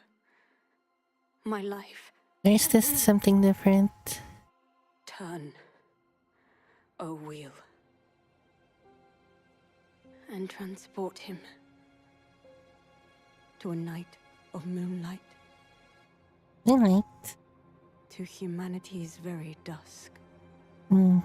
Speaker 10: my life.
Speaker 1: Or is this something different?
Speaker 10: Turn, O wheel, and transport him to a night of moonlight.
Speaker 1: Moonlight?
Speaker 10: To humanity's very dusk.
Speaker 1: Hmm.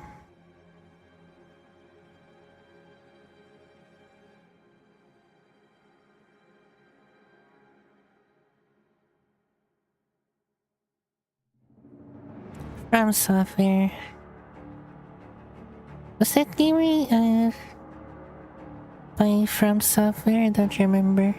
Speaker 1: From Software. Was that game by From Software? I don't remember.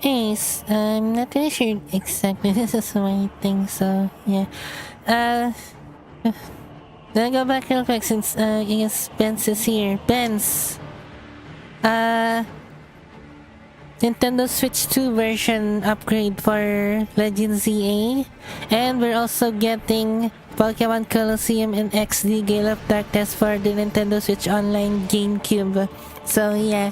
Speaker 1: Anyways, I'm not really sure exactly this is my thing, so yeah. Let me go back real quick since I guess Benz is here. Benz! Nintendo Switch 2 version upgrade for Legend ZA, and we're also getting Pokemon Colosseum and XD Gale of Darkness for the Nintendo Switch Online GameCube. So yeah.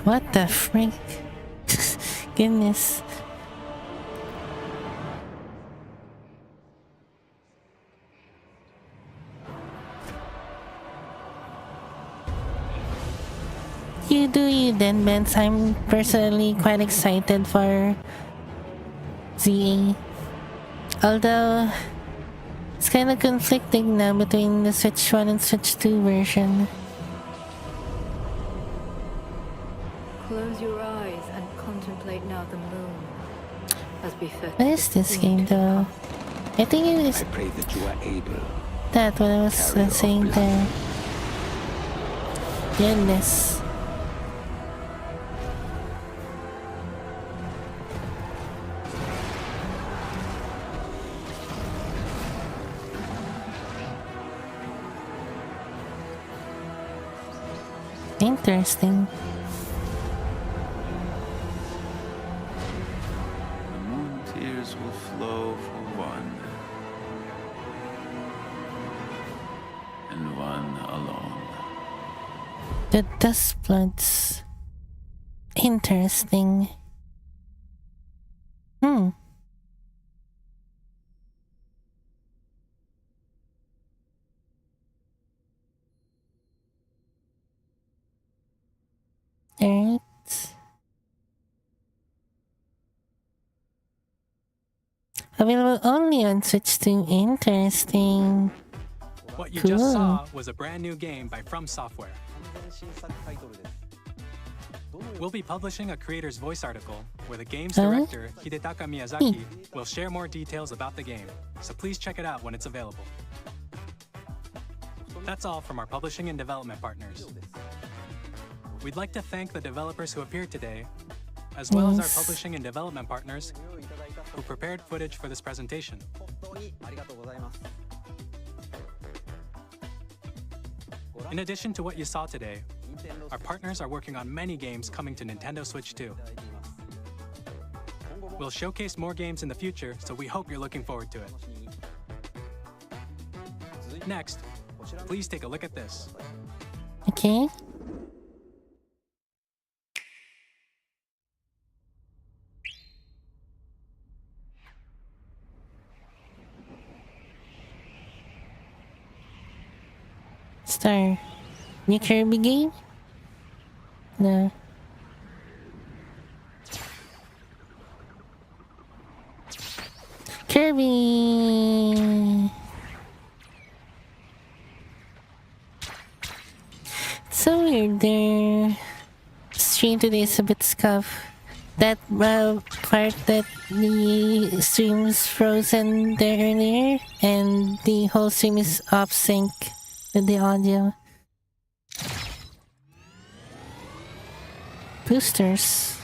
Speaker 1: What the frick? Goodness. You do you then, Benz. I'm personally quite excited for ZA. Although, it's kind of conflicting now between the Switch 1 and Switch 2 version.
Speaker 10: Close your eyes and contemplate now the moon. As befits.
Speaker 1: What is this game though? I think it is
Speaker 12: I pray that you are able.
Speaker 1: that what I was saying there. Goodness. Interesting.
Speaker 2: The moon tears will flow for one, and one alone.
Speaker 1: The dust floods. Interesting. Alright. Available only on Switch 2. Interesting.
Speaker 3: What you
Speaker 1: Cool.
Speaker 3: just saw was a brand new game by From Software. We'll be publishing a creator's voice article where the game's director, Hidetaka Miyazaki, will share more details about the game, so please check it out when it's available. That's all from our publishing and development partners. We'd like to thank the developers who appeared today, as well as our publishing and development partners who prepared footage for this presentation. In addition to what you saw today, our partners are working on many games coming to Nintendo Switch 2. We'll showcase more games in the future, so we hope you're looking forward to it. Next, please take a look at this.
Speaker 1: Okay. Star. New Kirby game? No. Kirby! It's so weird there. Stream today is a bit scuff. That part that the stream's frozen there earlier and the whole stream is off sync with the audio. Boosters.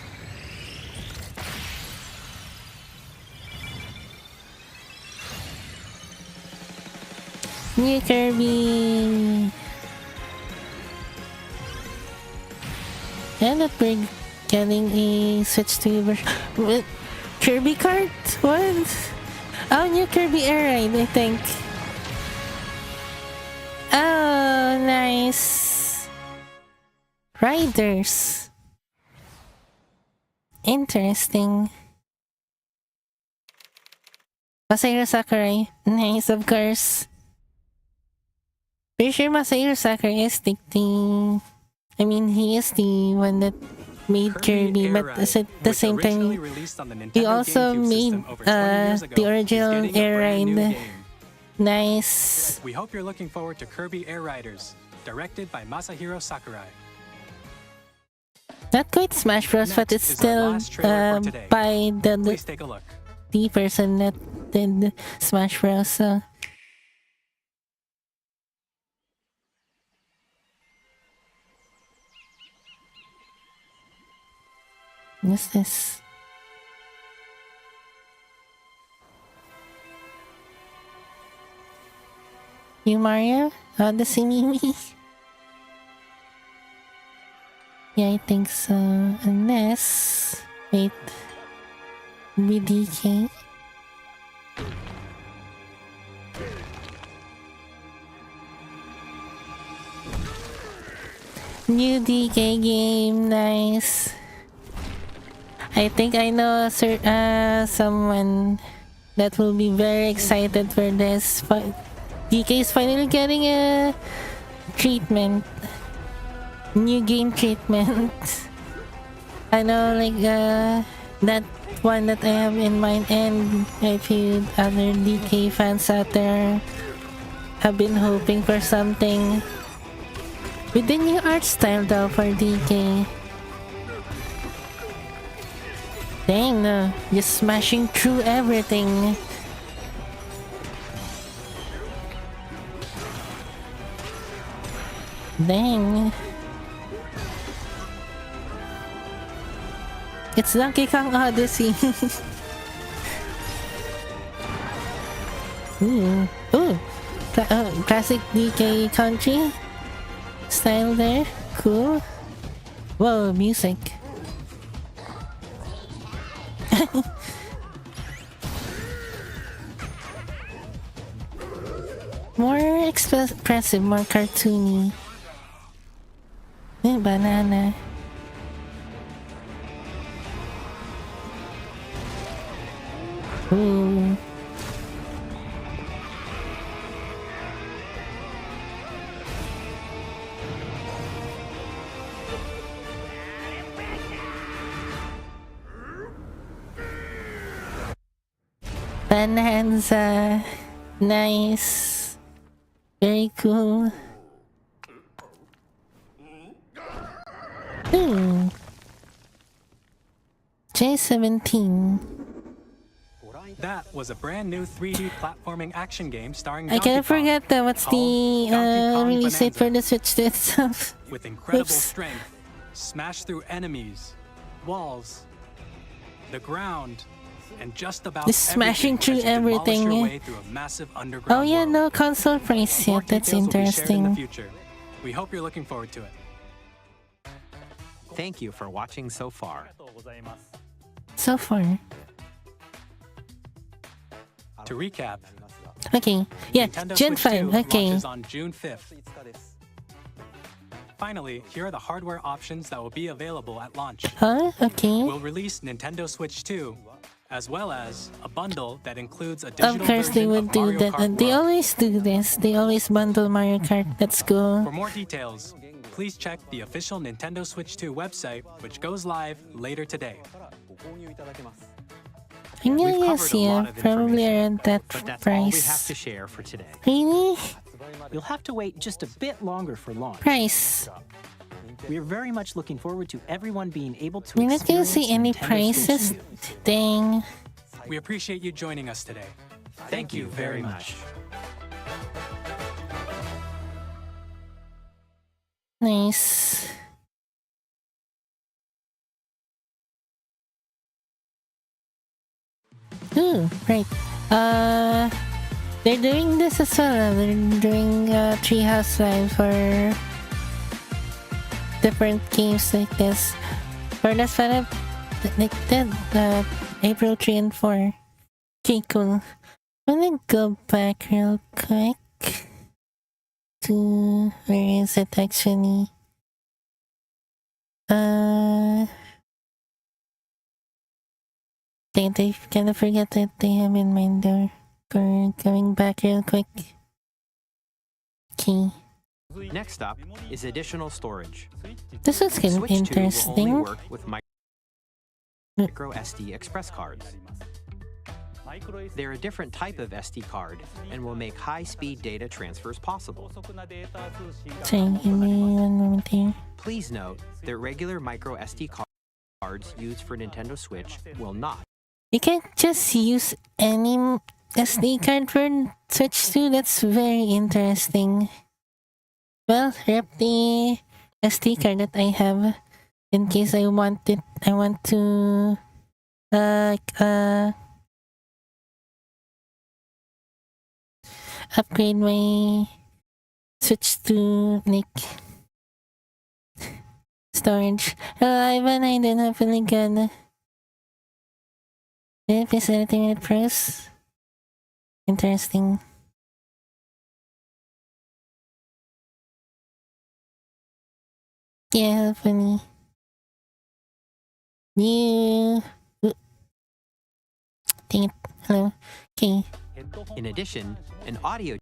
Speaker 1: New Kirby. And that we're getting a Switch 2 version. With Kirby cart? What? Oh, new Kirby Air Ride, I think. Oh, nice. Riders. Interesting. Masahiro Sakurai. Nice, of course. Pretty sure Masahiro Sakurai is the he is the one that made Kirby, but at the same time, he also made the original Air Ride. Nice.
Speaker 3: We hope you're looking forward to Kirby Air Riders, directed by Masahiro Sakurai.
Speaker 1: Not quite Smash Bros, but it's still by the person that did Smash Bros. So. What's this? You Mario? The Mimi? Yeah, I think so. Unless... Wait. BDK? New DK game, nice. I think I know someone that will be very excited for this. DK is finally getting a treatment. New game treatment. I know, like, that one that I have in mind, and a few other DK fans out there have been hoping for something with the new art style though for DK. Dang, no, just smashing through everything. Dang. It's Donkey Kong Odyssey. Ooh. Ooh. Classic DK country style there. Cool. Whoa, music. More expressive, more cartoony. Banana. Ooh. Bonanza. Nice. Very cool. J17.
Speaker 3: That was a brand new 3D platforming action game starring
Speaker 1: I can't forget that what's the release date for the Switch itself.
Speaker 3: With incredible strength, smash through enemies, walls, the ground, and just about
Speaker 1: just smashing through everything.
Speaker 3: Your way through a massive underground
Speaker 1: oh yeah,
Speaker 3: world.
Speaker 1: no console price yet. That's interesting.
Speaker 3: In the future. We hope you're looking forward to it.
Speaker 4: Thank you for watching so far.
Speaker 1: So far.
Speaker 3: To recap.
Speaker 1: Okay. Yeah,
Speaker 3: Nintendo
Speaker 1: Gen
Speaker 3: Switch
Speaker 1: 5.
Speaker 3: 2
Speaker 1: Okay.
Speaker 3: launches on June 5th. Finally, here are the hardware options that will be available at launch.
Speaker 1: Huh? Okay.
Speaker 3: We'll release Nintendo Switch 2, as well as a bundle that includes a digital
Speaker 1: Of course they would do that. And they always do this. They always bundle Mario Kart. Let's go.
Speaker 3: For more details, please check the official Nintendo Switch 2 website, which goes live later today.
Speaker 1: I knew yes, yeah, probably around that
Speaker 4: but that's
Speaker 1: price.
Speaker 4: all we have to share for today.
Speaker 1: Really?
Speaker 3: You'll have to wait just a bit longer for launch.
Speaker 1: Price.
Speaker 3: We are very much looking forward to everyone being able to
Speaker 1: We're not gonna see any
Speaker 3: Nintendo
Speaker 1: prices.
Speaker 3: Switch 2.
Speaker 1: Dang.
Speaker 3: We appreciate you joining us today. Thank you very much.
Speaker 1: Nice. Ooh, right. They're doing this as well. They're doing Treehouse Live for different games like this. For that's fun like that. April 3 and 4. Okay, cool. I'm gonna go back real quick to where is it actually? They kind of forget that they have in mind there. For going back real quick. Okay.
Speaker 4: Next up is additional storage.
Speaker 1: This is kind of
Speaker 4: Switch 2 will
Speaker 1: interesting.
Speaker 4: only work with micro SD express cards. They're a different type of SD card and will make high-speed data transfers possible.
Speaker 1: Sorry, give me one moment here.
Speaker 4: Please note that regular micro SD cards used for Nintendo Switch will not.
Speaker 1: You can't just use any SD card for Switch 2. That's very interesting. Well, rep the SD card that I have in case I want it. I want to upgrade my Switch to like storage. Ivan, I didn't have really good. Did I anything with pros? Interesting. Yeah, funny. New. Dang it. Hello. Okay.
Speaker 4: In addition, an audio.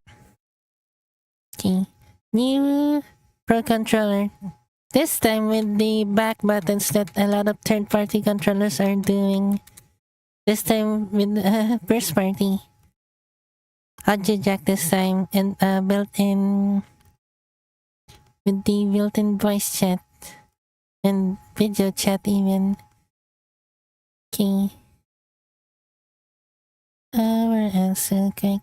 Speaker 1: Okay. New Pro controller. This time with the back buttons that a lot of third-party controllers are doing. This time with first party. Audio jack this time and built-in with the built-in voice chat and video chat even. Okay. Where else? Okay.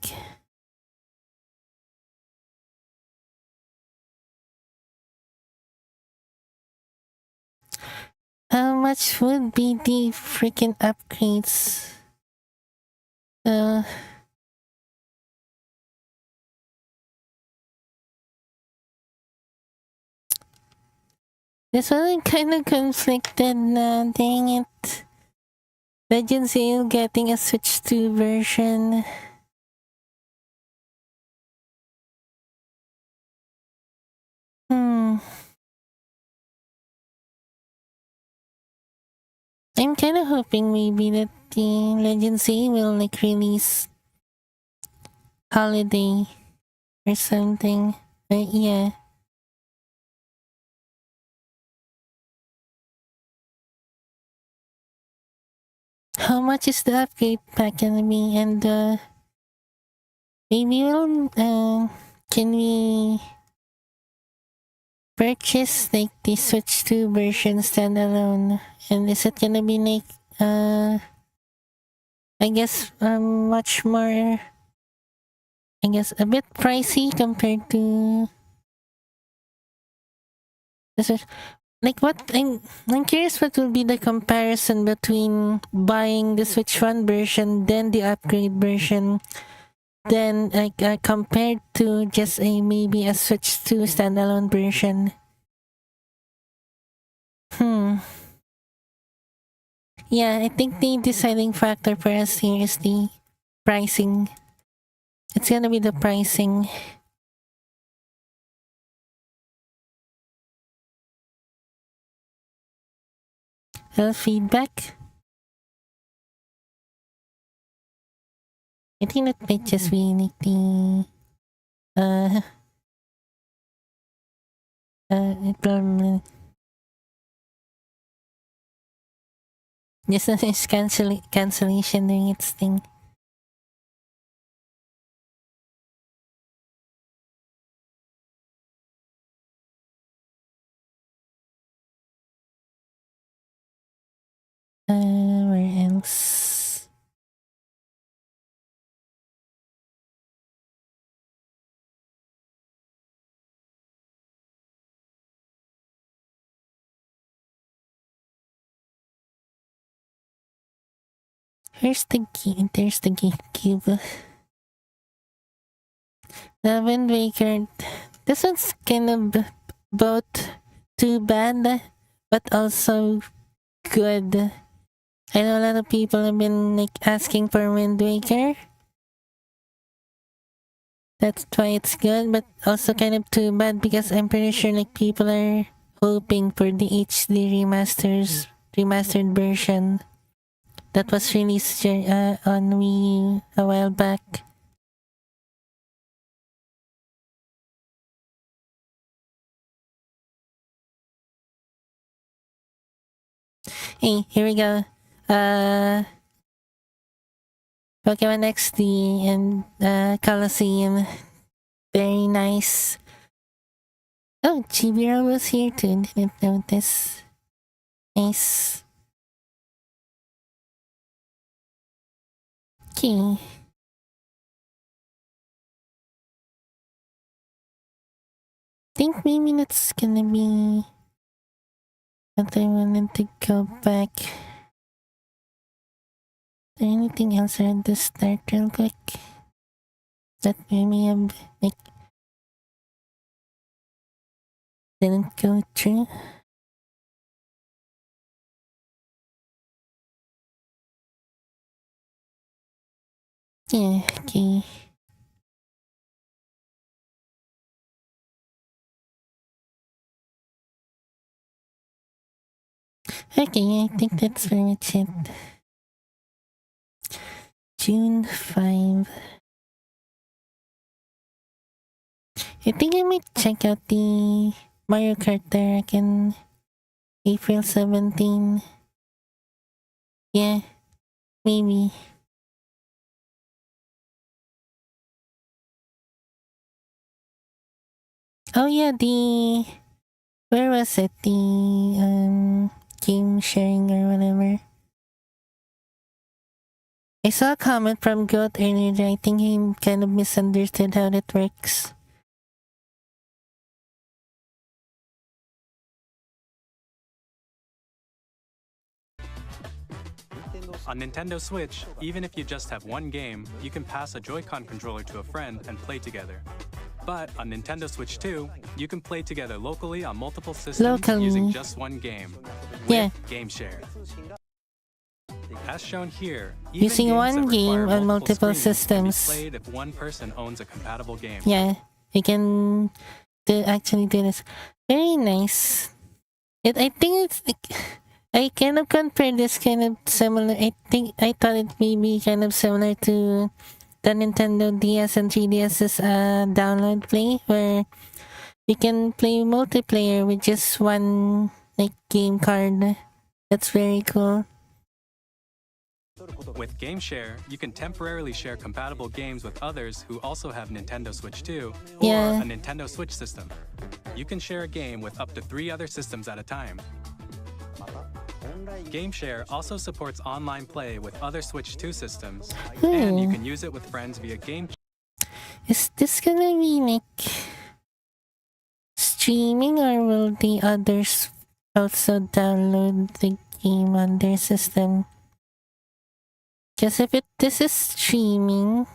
Speaker 1: much would be the freaking upgrades? This one I'm kind of conflicted na. Dang it. Legends Ale getting a Switch 2 version. I'm kind of hoping maybe that the Legends A will like release holiday or something. But yeah. How much is the upgrade pack gonna be? And maybe we'll can we purchase like the Switch 2 version standalone? And is it gonna be like I guess much more, I guess a bit pricey compared to the Switch? Like what I'm curious what will be the comparison between buying the Switch 1 version then the upgrade version, then like compared to just a maybe a Switch 2 standalone version. Yeah, I think the deciding factor for us here is the pricing. It's gonna be the pricing. Feedback? I think that might just be like the just this cancellation doing its thing. Where else? There's the GameCube. The Wind Waker. This one's kind of both too bad, but also good. I know a lot of people have been like asking for Wind Waker. That's why it's good, but also kind of too bad because I'm pretty sure like people are hoping for the HD remastered version that was released on Wii U a while back. Hey, here we go. Pokemon XD and Colosseum. Very nice. Oh, Chibiro was here too. Didn't notice. Nice. Okay. Think maybe that's gonna be what I wanted to go back. Is there anything else I had to start real quick? That maybe like didn't go through. Yeah, okay. Okay, I think that's pretty much it. June 5. I think I might check out the Mario Kart Direct in April 17. Yeah, maybe. Oh yeah, where was it? The game sharing or whatever. I saw a comment from Goat earlier. I think he kind of misunderstood how that works.
Speaker 6: On Nintendo Switch, even if you just have one game, you can pass a Joy-Con controller to a friend and play together. But on Nintendo Switch 2, you can play together locally on multiple systems using just one game with Game Share. As shown here, even
Speaker 1: using
Speaker 6: games
Speaker 1: one
Speaker 6: that
Speaker 1: game
Speaker 6: require
Speaker 1: on multiple
Speaker 6: screens can be
Speaker 1: systems.
Speaker 6: played if one person owns a compatible game.
Speaker 1: Yeah, you can actually do this. Very nice. I think it's like, I kind of compare this kind of similar. I thought it may be kind of similar to the Nintendo DS and 3DS's download play, where you can play multiplayer with just one like game card. That's very cool.
Speaker 6: With Game Share, you can temporarily share compatible games with others who also have Nintendo Switch 2 or a Nintendo Switch system. You can share a game with up to 3 other systems at a time. Game Share also supports online play with other Switch 2 systems, and you can use it with friends via Game.
Speaker 1: Is this gonna be like streaming, or will the others also download the game on their system? Because if this is streaming,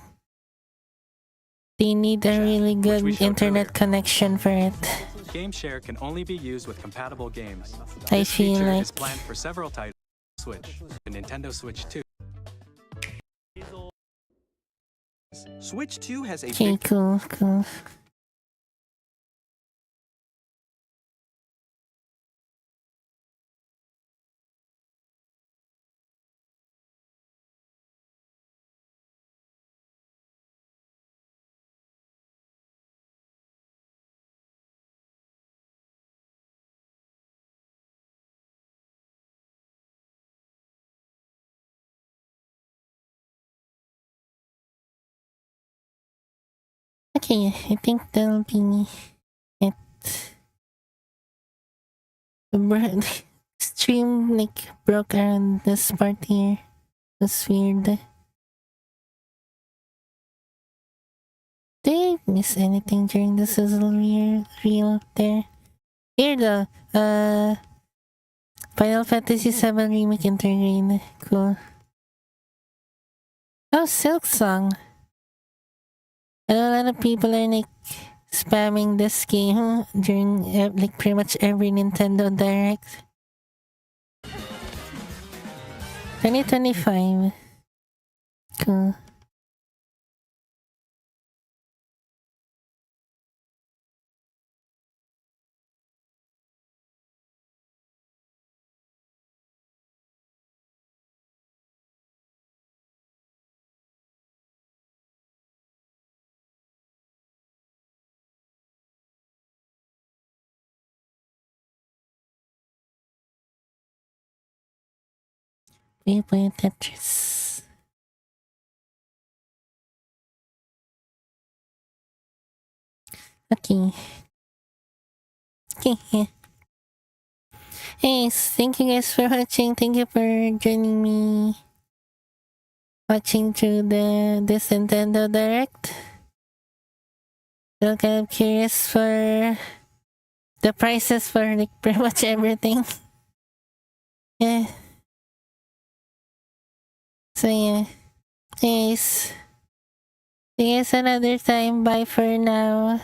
Speaker 1: they need a really good internet connection for it.
Speaker 6: Game Share can only be used with compatible games.
Speaker 1: I
Speaker 6: This
Speaker 1: feel
Speaker 6: feature
Speaker 1: like
Speaker 6: is planned for several titles on Switch, the Nintendo Switch 2.
Speaker 5: Switch 2 has a
Speaker 1: okay, cool. Okay, I think that'll be it. Stream like broke around this part here. That's weird. Did I miss anything during the sizzle reel there? Here the Final Fantasy VII Remake Intergrade. Cool. Oh, Silk Song. I know a lot of people are like spamming this game during like pretty much every Nintendo Direct. 2025. Cool. We play Tetris. Okay. Okay, yeah. Hey, thank you guys for watching. Thank you for joining me watching through this Nintendo Direct. I'm kind of curious for the prices for like pretty much everything. Yeah. So yeah. Anyways. See you guys another time. Bye for now.